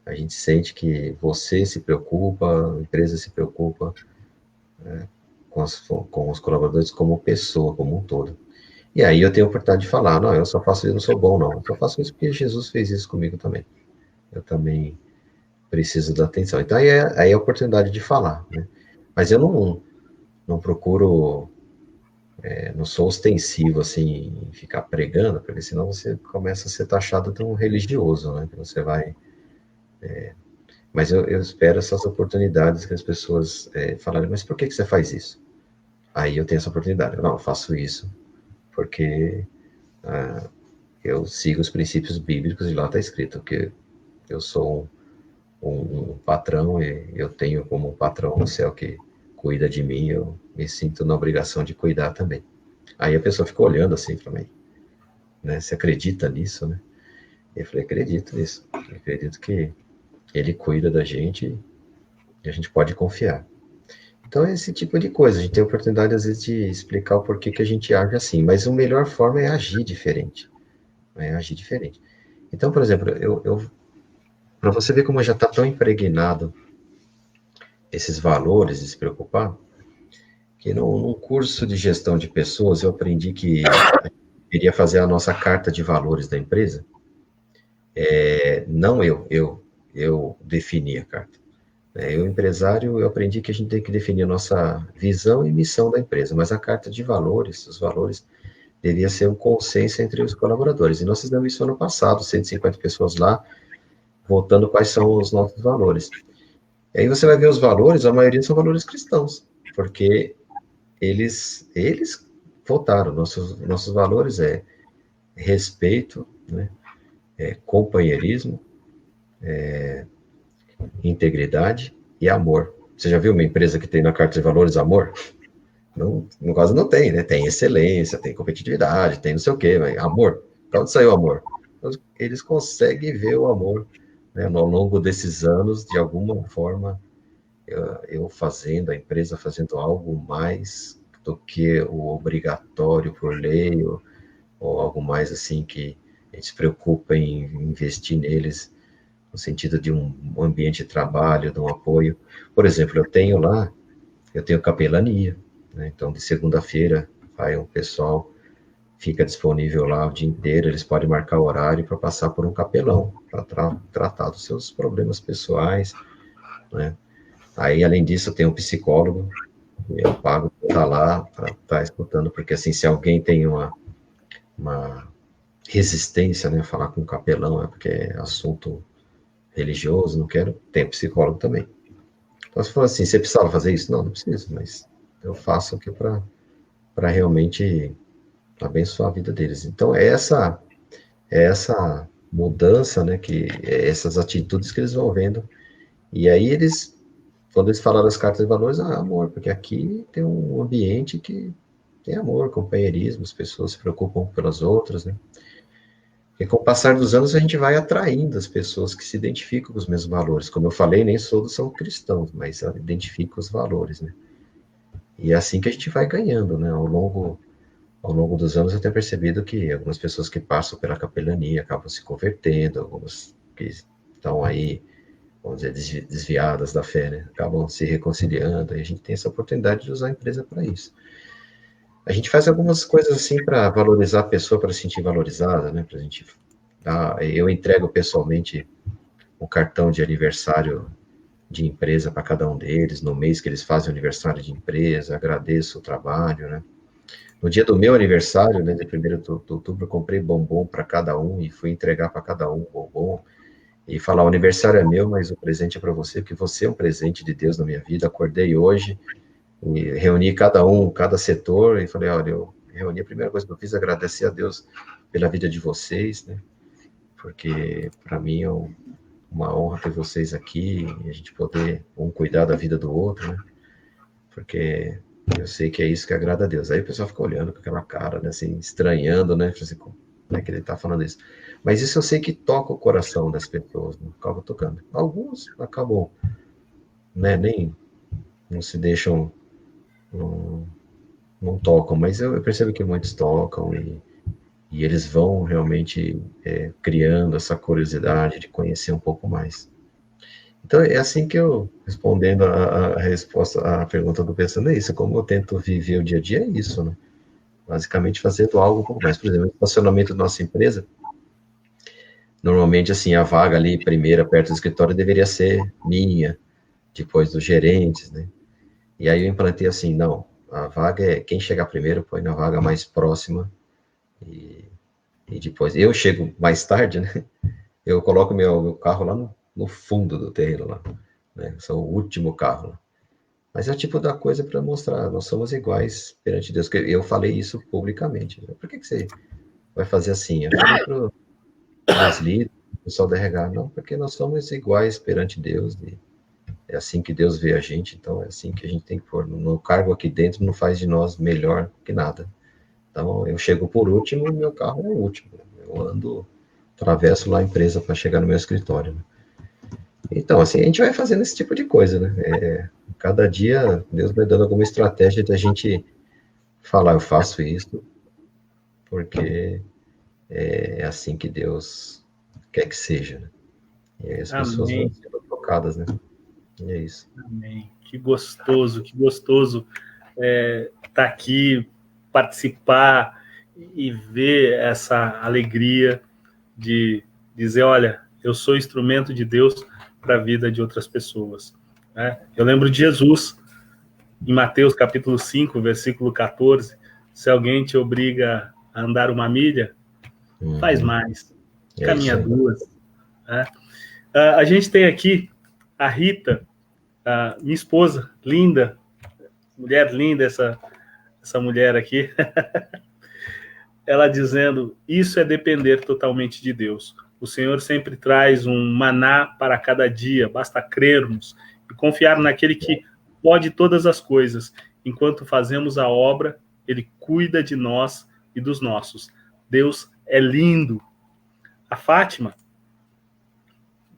A gente sente que você se preocupa, a empresa se preocupa com os colaboradores como pessoa, como um todo. E aí eu tenho a oportunidade de falar, não, eu só faço isso, eu não sou bom, não. Eu só faço isso porque Jesus fez isso comigo também. Eu também preciso da atenção. Então aí é a oportunidade de falar, né? Mas eu não procuro, não sou ostensivo, assim, em ficar pregando, porque senão você começa a ser taxado de um religioso, né? Que você vai... Mas eu espero essas oportunidades que as pessoas falarem, mas por que você faz isso? Aí eu tenho essa oportunidade. Não, eu faço isso porque eu sigo os princípios bíblicos e lá está escrito que eu sou um patrão e eu tenho como um patrão no céu que cuida de mim, eu me sinto na obrigação de cuidar também. Aí a pessoa ficou olhando assim para mim, né? Você acredita nisso, né? Eu falei, acredito nisso. Eu acredito que ele cuida da gente e a gente pode confiar. Então é esse tipo de coisa. A gente tem a oportunidade às vezes de explicar o porquê que a gente age assim, mas a melhor forma é agir diferente. É agir diferente. Então, por exemplo, para você ver como já está tão impregnado esses valores de se preocupar, que num curso de gestão de pessoas eu aprendi que a gente deveria fazer a nossa carta de valores da empresa. Não eu defini a carta. Eu, empresário, eu aprendi que a gente tem que definir a nossa visão e missão da empresa, mas a carta de valores, os valores, devia ser um consenso entre os colaboradores. E nós fizemos isso ano passado, 150 pessoas lá, votando quais são os nossos valores. E aí você vai ver os valores, a maioria são valores cristãos, porque eles votaram. Nossos valores é respeito, né, companheirismo, integridade e amor. Você já viu uma empresa que tem na carta de valores amor? Não, no caso não tem, né? Tem excelência, tem competitividade, tem não sei o quê, mas amor. De onde saiu o amor? Eles conseguem ver o amor, né, ao longo desses anos, de alguma forma, eu fazendo, a empresa fazendo algo mais do que o obrigatório por lei, ou algo mais assim que a gente se preocupa em investir neles, no sentido de um ambiente de trabalho, de um apoio. Por exemplo, eu tenho capelania, né? Então de segunda-feira vai um pessoal, fica disponível lá o dia inteiro, eles podem marcar o horário para passar por um capelão, para tratar dos seus problemas pessoais, né? Aí, além disso, eu tenho um psicólogo, eu pago para estar lá, para estar escutando, porque assim, se alguém tem uma resistência, né, a falar com o capelão, é porque é assunto religioso, não quero, tem psicólogo também. Então, você fala assim, você precisava fazer isso? Não, não preciso, mas eu faço aqui para realmente abençoar a vida deles. Então, é essa mudança, né, essas atitudes que eles vão vendo. E aí quando eles falaram das cartas de valores, amor, porque aqui tem um ambiente que tem amor, companheirismo, as pessoas se preocupam pelas outras, né? E com o passar dos anos a gente vai atraindo as pessoas que se identificam com os mesmos valores. Como eu falei, nem todos são cristãos, mas identificam os valores, né? E é assim que a gente vai ganhando, né? Ao longo dos anos eu tenho percebido que algumas pessoas que passam pela capelania acabam se convertendo, algumas que estão aí, vamos dizer, desviadas da fé, né? Acabam se reconciliando, e a gente tem essa oportunidade de usar a empresa para isso. A gente faz algumas coisas assim para valorizar a pessoa, para se sentir valorizada, né? Pra gente eu entrego pessoalmente um cartão de aniversário de empresa para cada um deles, no mês que eles fazem aniversário de empresa, agradeço o trabalho, né? No dia do meu aniversário, né, de 1º de outubro, eu comprei bombom para cada um e fui entregar para cada um bombom. e falar: o aniversário é meu, mas o presente é para você, porque você é um presente de Deus na minha vida. Acordei hoje e reuni cada setor, e falei: olha, eu reuni, a primeira coisa que eu fiz é agradecer a Deus pela vida de vocês, né? Porque para mim é uma honra ter vocês aqui e a gente poder um cuidar da vida do outro, né? Porque eu sei que é isso que agrada a Deus. Aí o pessoal fica olhando com aquela cara, né, assim, estranhando, né? Assim, como é que ele tá falando isso? Mas isso eu sei que toca o coração das pessoas, né? Acaba tocando. Alguns acabam, né, nem não se deixam, não, não tocam, mas eu percebo que muitos tocam e eles vão realmente criando essa curiosidade de conhecer um pouco mais. Então, é assim que eu, respondendo a resposta, a pergunta do pensando, é isso, como eu tento viver o dia a dia, é isso, né? Basicamente fazendo algo um pouco mais. Por exemplo, o estacionamento da nossa empresa, normalmente, assim, a vaga ali, primeira, perto do escritório, deveria ser minha, depois dos gerentes, né? E aí eu implantei assim, não, a vaga é, quem chegar primeiro põe na vaga mais próxima e, e depois, eu chego mais tarde, né? Eu coloco meu carro lá no fundo do terreno lá, né? Sou o último carro lá. Mas é o tipo da coisa para mostrar, nós somos iguais perante Deus. Eu falei isso publicamente. Né? Por que você vai fazer assim? Eu falei para os líderes, o pessoal da RH, não, porque nós somos iguais perante Deus. E é assim que Deus vê a gente, então é assim que a gente tem que pôr. No cargo aqui dentro não faz de nós melhor que nada. Então eu chego por último e meu carro é o último. Eu ando, atravesso lá a empresa para chegar no meu escritório. Né? Então, assim, a gente vai fazendo esse tipo de coisa, né? Cada dia Deus vai dando alguma estratégia da gente falar, eu faço isso porque é assim que Deus quer que seja, né? E aí as pessoas vão Amém. sendo tocadas, né? E é isso. Amém. Que gostoso tá aqui, participar e ver essa alegria de dizer, olha, eu sou instrumento de Deus para a vida de outras pessoas. Né? Eu lembro de Jesus, em Mateus capítulo 5, versículo 14, se alguém te obriga a andar uma milha, faz Uhum. mais, É isso caminha aí. duas. Né? A gente tem aqui a Rita, a minha esposa, linda, mulher linda, essa mulher aqui, ela dizendo, isso é depender totalmente de Deus. O Senhor sempre traz um maná para cada dia, basta crermos e confiar naquele que pode todas as coisas. Enquanto fazemos a obra, ele cuida de nós e dos nossos. Deus é lindo. A Fátima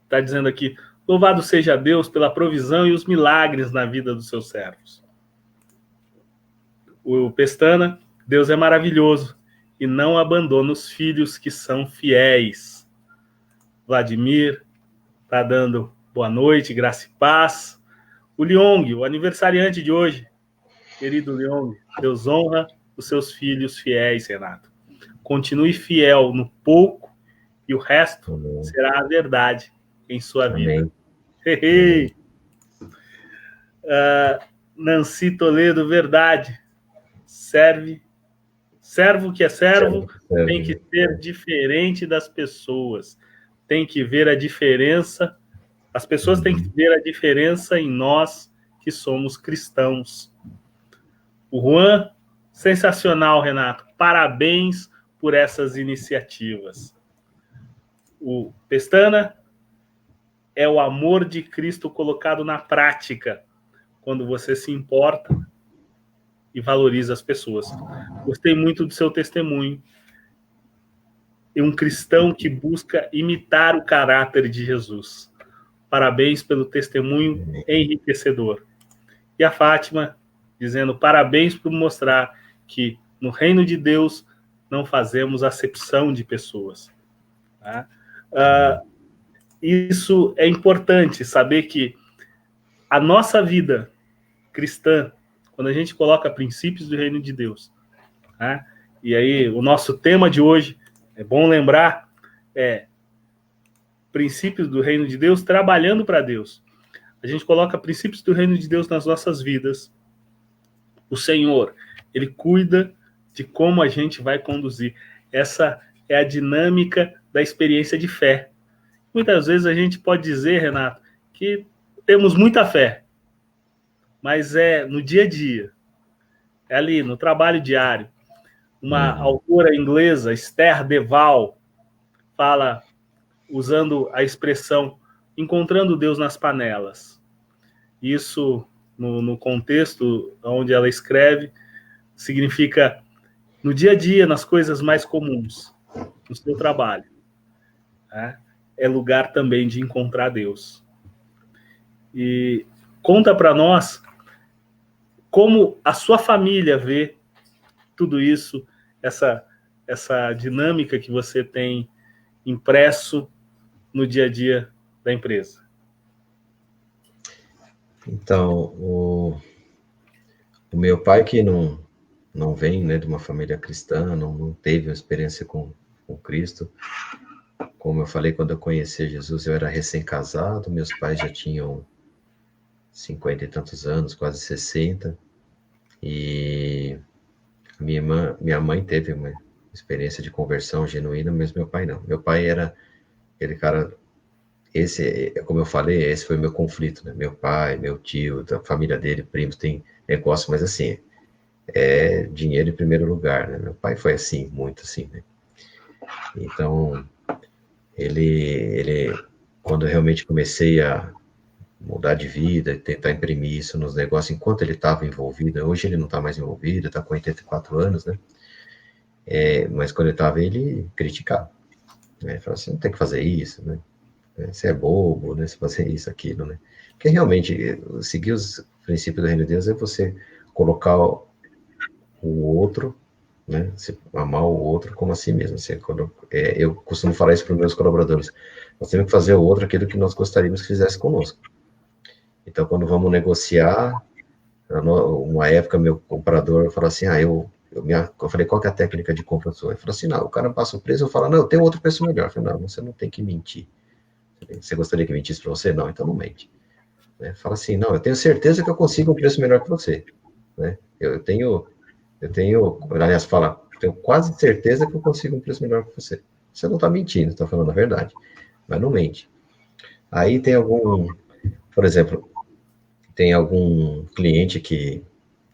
está dizendo aqui, louvado seja Deus pela provisão e os milagres na vida dos seus servos. O Pestana, Deus é maravilhoso e não abandona os filhos que são fiéis. Vladimir está dando boa noite, graça e paz. O Liong, o aniversariante de hoje, querido Liong, Deus honra os seus filhos fiéis, Renato. Continue fiel no pouco e o resto Amém. será a verdade em sua vida. Amém. Amém. Nancy Toledo, verdade. Servo que é servo Serve que serve, tem que né? ser diferente das pessoas. Tem que ver a diferença. As pessoas têm que Uhum. ver a diferença em nós que somos cristãos. O Juan, sensacional, Renato. Parabéns por essas iniciativas. O Pestana, é o amor de Cristo colocado na prática, quando você se importa e valoriza as pessoas. Gostei muito do seu testemunho. E um cristão que busca imitar o caráter de Jesus. Parabéns pelo testemunho enriquecedor. E a Fátima dizendo parabéns por mostrar que no reino de Deus não fazemos acepção de pessoas. Tá? Isso é importante, saber que a nossa vida cristã, quando a gente coloca princípios do reino de Deus, tá? E aí o nosso tema de hoje, é bom lembrar, é princípios do reino de Deus trabalhando para Deus. A gente coloca princípios do reino de Deus nas nossas vidas. O Senhor, ele cuida de como a gente vai conduzir. Essa é a dinâmica da experiência de fé. Muitas vezes a gente pode dizer, Renato, que temos muita fé, mas é no dia a dia, é ali no trabalho diário. Uma autora inglesa, Esther Deval, fala, usando a expressão encontrando Deus nas panelas. Isso, no contexto onde ela escreve, significa no dia a dia, nas coisas mais comuns, no seu trabalho. Né? É lugar também de encontrar Deus. E conta para nós como a sua família vê tudo isso, essa dinâmica que você tem impresso no dia a dia da empresa. Então, o meu pai, que não vem, né, de uma família cristã, não teve uma experiência com Cristo. Como eu falei, quando eu conheci Jesus, eu era recém-casado, meus pais já tinham 50 e tantos anos, quase 60, e minha mãe teve uma experiência de conversão genuína, mas meu pai não. Meu pai era aquele cara, como eu falei, esse foi o meu conflito, né? Meu pai, meu tio, a família dele, primos, tem negócio, mas assim, é dinheiro em primeiro lugar, né? Meu pai foi assim, muito assim, né? Então, ele quando eu realmente comecei a mudar de vida, tentar imprimir isso nos negócios, enquanto ele estava envolvido, hoje ele não está mais envolvido, está com 84 anos, né? Mas quando ele estava, ele criticava, né? Ele falava assim, não tem que fazer isso, né? Você é bobo, né? Você fazer isso, aquilo, né? Porque realmente, seguir os princípios do reino de Deus é você colocar o outro, né? Você amar o outro como a si mesmo. Eu costumo falar isso para os meus colaboradores. Nós temos que fazer o outro aquilo que nós gostaríamos que fizesse conosco. Então, quando vamos negociar, uma época meu comprador falou assim, eu falei, qual que é a técnica de compra sua? Ele falou assim, não, o cara passa o preço, eu falo, não, eu tenho outro preço melhor. Eu falei, não, você não tem que mentir. Você gostaria que mentisse para você? Não, então não mente. Né? Fala assim, não, eu tenho certeza que eu consigo um preço melhor que você. Né? Eu tenho, aliás, fala, tenho quase certeza que eu consigo um preço melhor que você. Você não está mentindo, está falando a verdade, mas não mente. Aí tem por exemplo, tem algum cliente que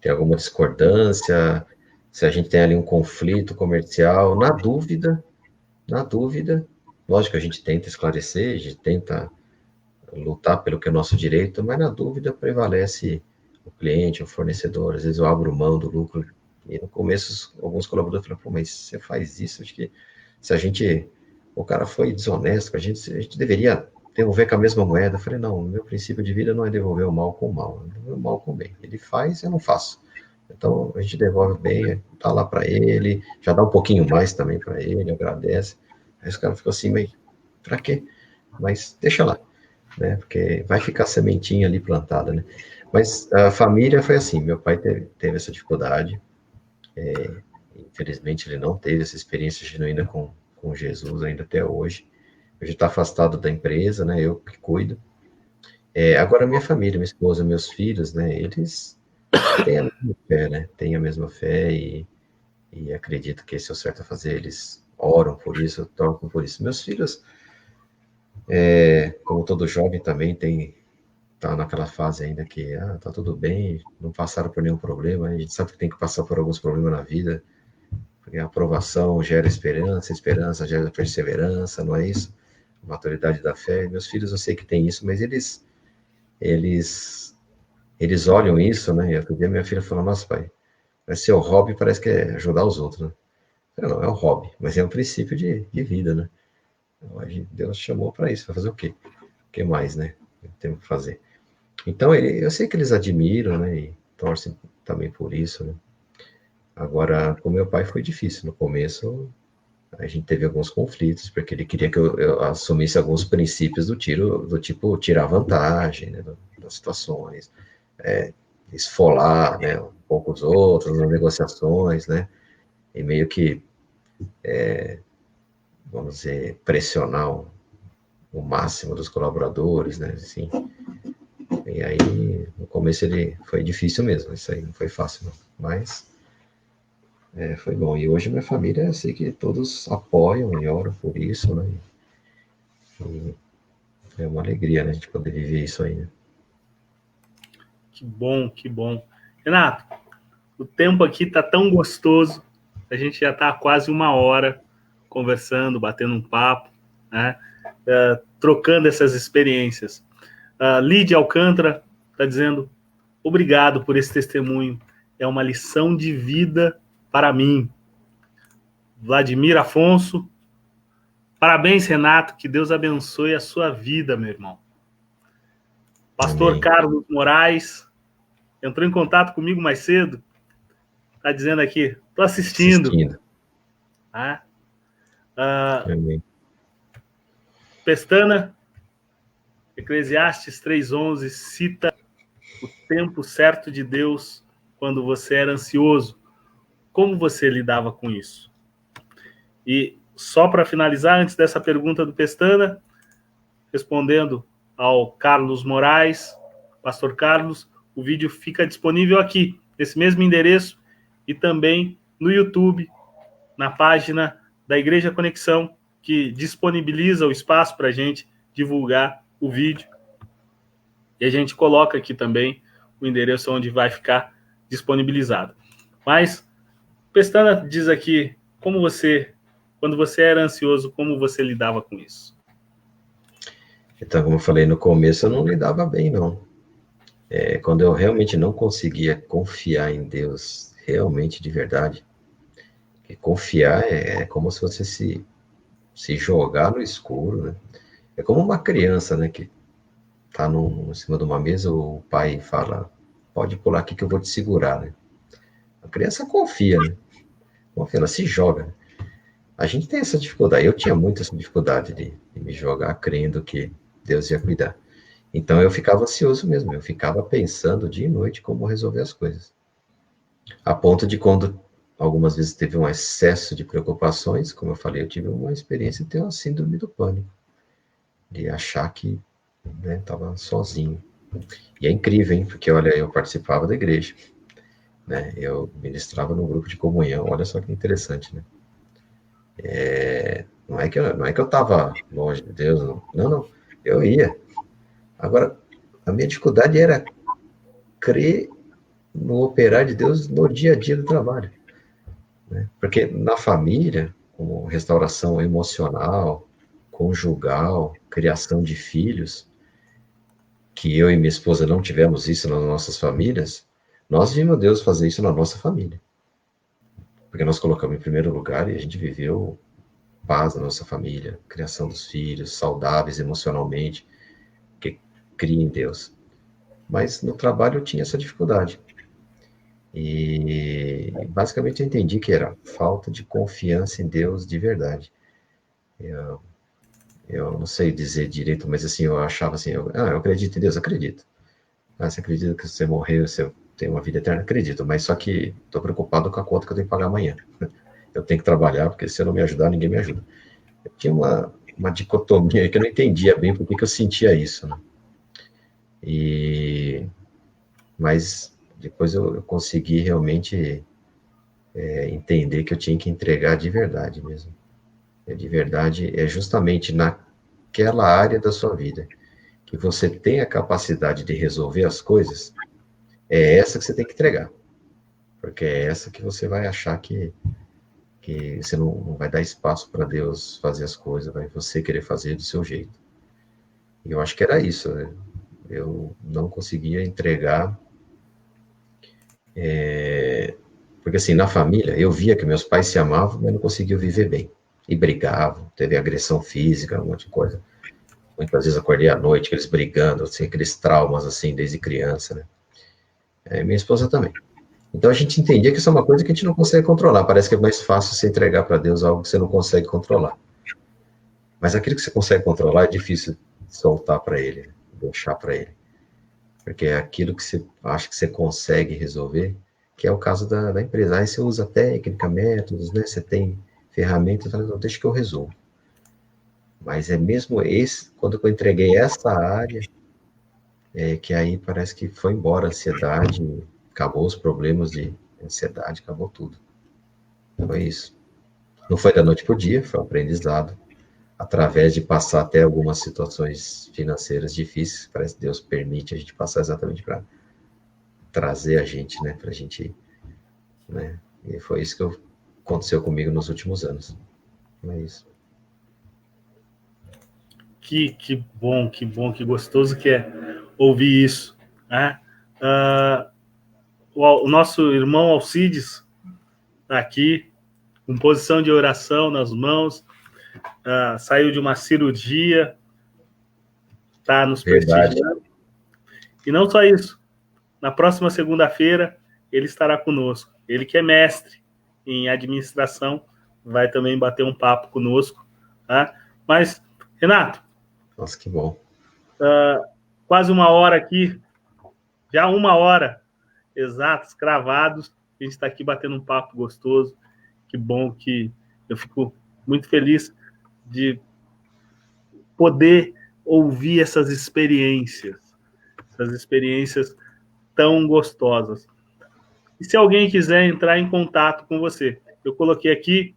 tem alguma discordância, se a gente tem ali um conflito comercial, na dúvida, lógico que a gente tenta esclarecer, a gente tenta lutar pelo que é nosso direito, mas na dúvida prevalece o cliente, o fornecedor, às vezes eu abro mão do lucro, e no começo alguns colaboradores falam, pô, mas você faz isso, acho que se o cara foi desonesto com a gente deveria devolver com a mesma moeda. Eu falei, não, o meu princípio de vida não é devolver o mal com o mal, é devolver o mal com o bem. Ele faz, eu não faço. Então a gente devolve bem, tá lá para ele, já dá um pouquinho mais também para ele, agradece. Aí os caras ficam assim, mas para quê? Mas deixa lá, né? Porque vai ficar sementinha ali plantada, né? Mas a família foi assim, meu pai teve essa dificuldade, infelizmente ele não teve essa experiência genuína com Jesus ainda até hoje. Hoje está afastado da empresa, né? Eu que cuido. Agora minha família, minha esposa, meus filhos, né? Eles têm a mesma fé, né? Têm a mesma fé e acredito que esse é o certo a fazer. Eles oram por isso, tocam por isso. Meus filhos, como todo jovem também tá naquela fase ainda que tá tudo bem, não passaram por nenhum problema. A gente sabe que tem que passar por alguns problemas na vida, porque a aprovação gera esperança, esperança gera perseverança, não é isso? A maturidade da fé. Meus filhos, eu sei que tem isso, mas eles olham isso, né? E outro dia minha filha falou, nossa, pai, vai ser o hobby, parece que é ajudar os outros, né? Eu falei, não, é um hobby, mas é um princípio de vida, né? Deus chamou para isso, para fazer o quê? O que mais, né? Temos que fazer. Então, eu sei que eles admiram, né? E torcem também por isso, né? Agora, com meu pai foi difícil. No começo, a gente teve alguns conflitos, porque ele queria que eu assumisse alguns princípios do tipo tirar vantagem, né, das situações, esfolar, né, um pouco os outros nas negociações, né? E meio que, vamos dizer, pressionar o máximo dos colaboradores, né? Assim. E aí, no começo ele foi difícil mesmo, isso aí não foi fácil, não. Mas foi bom. E hoje minha família, eu sei que todos apoiam e oram por isso, né? É uma alegria, né, a gente poder viver isso aí, né? Que bom, que bom. Renato, o tempo aqui tá tão gostoso, a gente já tá há quase 1 hora conversando, batendo um papo, né? Trocando essas experiências. Lídia Alcântara está dizendo: obrigado por esse testemunho, é uma lição de vida para mim. Vladimir Afonso: parabéns, Renato, que Deus abençoe a sua vida, meu irmão. Pastor Amém. Carlos Moraes entrou em contato comigo mais cedo, está dizendo aqui: estou assistindo. Ah, Amém. Pestana, Eclesiastes 3:11 cita o tempo certo de Deus quando você era ansioso. Como você lidava com isso? E só para finalizar, antes dessa pergunta do Pestana, respondendo ao Carlos Moraes, Pastor Carlos, o vídeo fica disponível aqui, nesse mesmo endereço, e também no YouTube, na página da Igreja Conexão, que disponibiliza o espaço para a gente divulgar o vídeo. E a gente coloca aqui também o endereço onde vai ficar disponibilizado. Mas Pestana diz aqui, quando você era ansioso, como você lidava com isso? Então, como eu falei no começo, eu não lidava bem, não. Quando eu realmente não conseguia confiar em Deus, realmente de verdade, porque confiar é como se você se jogar no escuro, né? É como uma criança, né, que tá em cima de uma mesa, o pai fala, pode pular aqui que eu vou te segurar, né? A criança confia, né? Confia, ela se joga. A gente tem essa dificuldade, eu tinha muito essa dificuldade de me jogar crendo que Deus ia cuidar. Então eu ficava ansioso mesmo, eu ficava pensando dia e noite como resolver as coisas. A ponto de quando algumas vezes teve um excesso de preocupações, como eu falei, eu tive uma experiência de ter uma síndrome do pânico, de achar que estava sozinho. E é incrível, hein? Porque olha, eu participava da igreja, né? Eu ministrava num grupo de comunhão, olha só que interessante, né? Não é que eu estava longe de Deus, não, eu ia. Agora, a minha dificuldade era crer no operar de Deus no dia a dia do trabalho, né? Porque na família, como restauração emocional, conjugal, criação de filhos, que eu e minha esposa não tivemos isso nas nossas famílias, nós vimos Deus fazer isso na nossa família. Porque nós colocamos em primeiro lugar e a gente viveu paz na nossa família, criação dos filhos, saudáveis emocionalmente, que cria em Deus. Mas no trabalho eu tinha essa dificuldade. E basicamente eu entendi que era falta de confiança em Deus de verdade. Eu não sei dizer direito, mas assim, eu achava assim, eu acredito em Deus, acredito. Você acredita que você morreu, você tem uma vida eterna? Acredito, mas só que estou preocupado com a conta que eu tenho que pagar amanhã. Eu tenho que trabalhar, porque se eu não me ajudar, ninguém me ajuda. Eu tinha uma dicotomia aí que eu não entendia bem por que eu sentia isso, né? Mas depois eu consegui realmente entender que eu tinha que entregar de verdade mesmo. De verdade é justamente naquela área da sua vida que você tem a capacidade de resolver as coisas, é essa que você tem que entregar. Porque é essa que você vai achar que você não vai dar espaço para Deus fazer as coisas, vai você querer fazer do seu jeito. E eu acho que era isso, né? Eu não conseguia entregar, porque assim, na família, eu via que meus pais se amavam, mas não conseguiam viver bem. E brigavam, teve agressão física, um monte de coisa. Muitas vezes acordei à noite, eles brigando, assim, aqueles traumas, assim, desde criança, né? Minha esposa também. Então a gente entendia que isso é uma coisa que a gente não consegue controlar. Parece que é mais fácil você entregar para Deus algo que você não consegue controlar. Mas aquilo que você consegue controlar é difícil soltar para Ele, deixar para Ele. Porque é aquilo que você acha que você consegue resolver, que é o caso da empresa. Aí você usa técnica, métodos, né? Você tem ferramentas, então deixa que eu resolvo. Mas é mesmo quando eu entreguei essa área, que aí parece que foi embora a ansiedade, acabou os problemas de ansiedade, acabou tudo. Foi isso. Não foi da noite pro dia, foi um aprendizado. através de passar até algumas situações financeiras difíceis, parece que Deus permite a gente passar exatamente para trazer a gente, né, para a gente, né, e foi isso que aconteceu comigo nos últimos anos. É isso. Que bom, que gostoso que é ouvir isso, né? O nosso irmão Alcides está aqui, com posição de oração nas mãos, saiu de uma cirurgia, está nos prestigiando. E não só isso, na próxima segunda-feira ele estará conosco. Ele que é mestre em administração, vai também bater um papo conosco. Tá? Mas, Renato, nossa, que bom. Quase uma hora aqui, já 1 hora, exatos, cravados, a gente está aqui batendo um papo gostoso. Que bom, que eu fico muito feliz de poder ouvir essas experiências tão gostosas. E se alguém quiser entrar em contato com você, eu coloquei aqui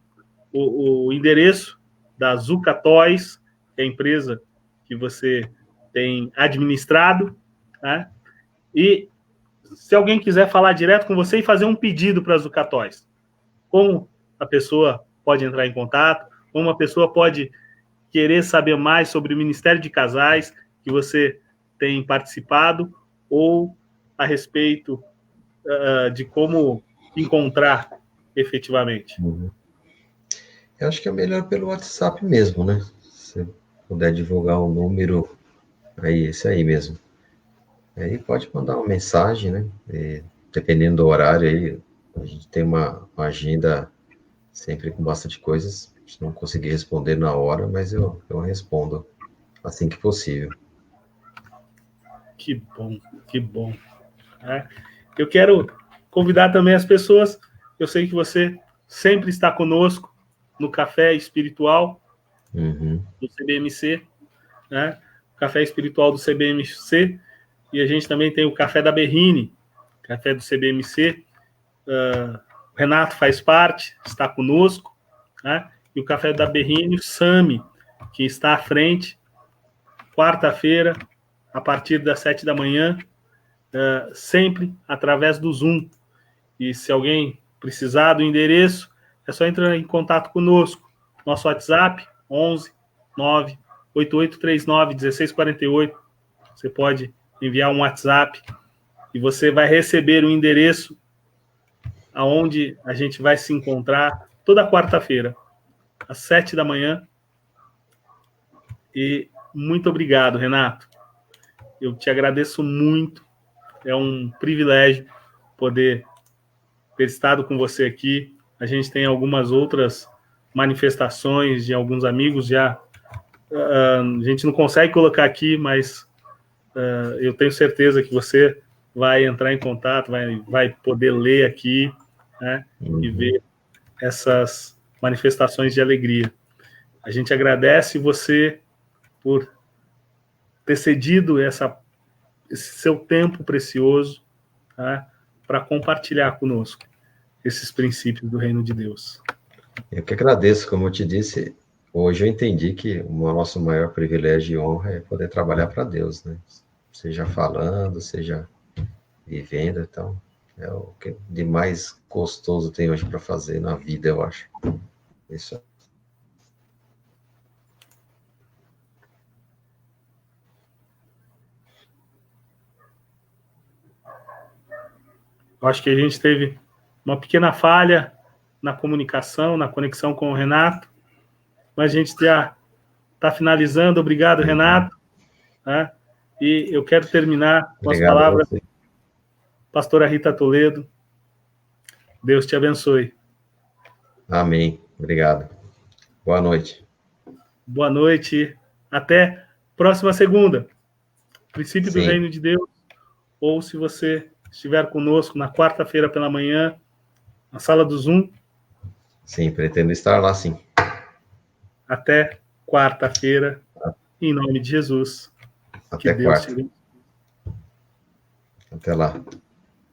o endereço da Zuca Toys, que é a empresa que você tem administrado, né? E se alguém quiser falar direto com você e fazer um pedido para a Zuca Toys, como a pessoa pode entrar em contato, como a pessoa pode querer saber mais sobre o Ministério de Casais que você tem participado, ou a respeito de como encontrar efetivamente? Eu acho que é melhor pelo WhatsApp mesmo, né? Se puder divulgar o número, aí, esse aí mesmo. Aí pode mandar uma mensagem, né? E, dependendo do horário aí, a gente tem uma agenda sempre com bastante coisas. Se não conseguir responder na hora, mas eu respondo assim que possível. Que bom, que bom. Eu quero convidar também as pessoas, eu sei que você sempre está conosco no Café Espiritual do CBMC, né? O Café Espiritual do CBMC, e a gente também tem o Café da Berrine, Café do CBMC. O Renato faz parte, está conosco, né? E o Café da Berrine, o Sami, que está à frente, quarta-feira, a partir das 7 da manhã, sempre através do Zoom. E se alguém precisar do endereço, é só entrar em contato conosco. Nosso WhatsApp, 11 9 8839 1648. Você pode enviar um WhatsApp e você vai receber o endereço aonde a gente vai se encontrar toda quarta-feira, às 7 da manhã. E muito obrigado, Renato. Eu te agradeço muito. É um privilégio poder ter estado com você aqui. A gente tem algumas outras manifestações de alguns amigos já. A gente não consegue colocar aqui, mas eu tenho certeza que você vai entrar em contato, vai poder ler aqui, né, e ver essas manifestações de alegria. A gente agradece você por ter cedido esse seu tempo precioso, tá, para compartilhar conosco esses princípios do Reino de Deus. Eu que agradeço, como eu te disse, hoje eu entendi que o nosso maior privilégio e honra é poder trabalhar para Deus, né? Seja falando, seja vivendo, então é o que de mais gostoso tem hoje para fazer na vida, eu acho. Isso. Eu acho que a gente teve uma pequena falha na comunicação, na conexão com o Renato, mas a gente já está finalizando. Obrigado, Renato. Né? E eu quero terminar com as palavras da pastora Rita Toledo. Deus te abençoe. Amém. Obrigado. Boa noite. Boa noite. Até próxima segunda. Princípio do Reino de Deus. Ou se você estiver conosco na quarta-feira pela manhã, na sala do Zoom. Sim, pretendo estar lá, sim. Até quarta-feira, em nome de Jesus. Até quarta. Até lá.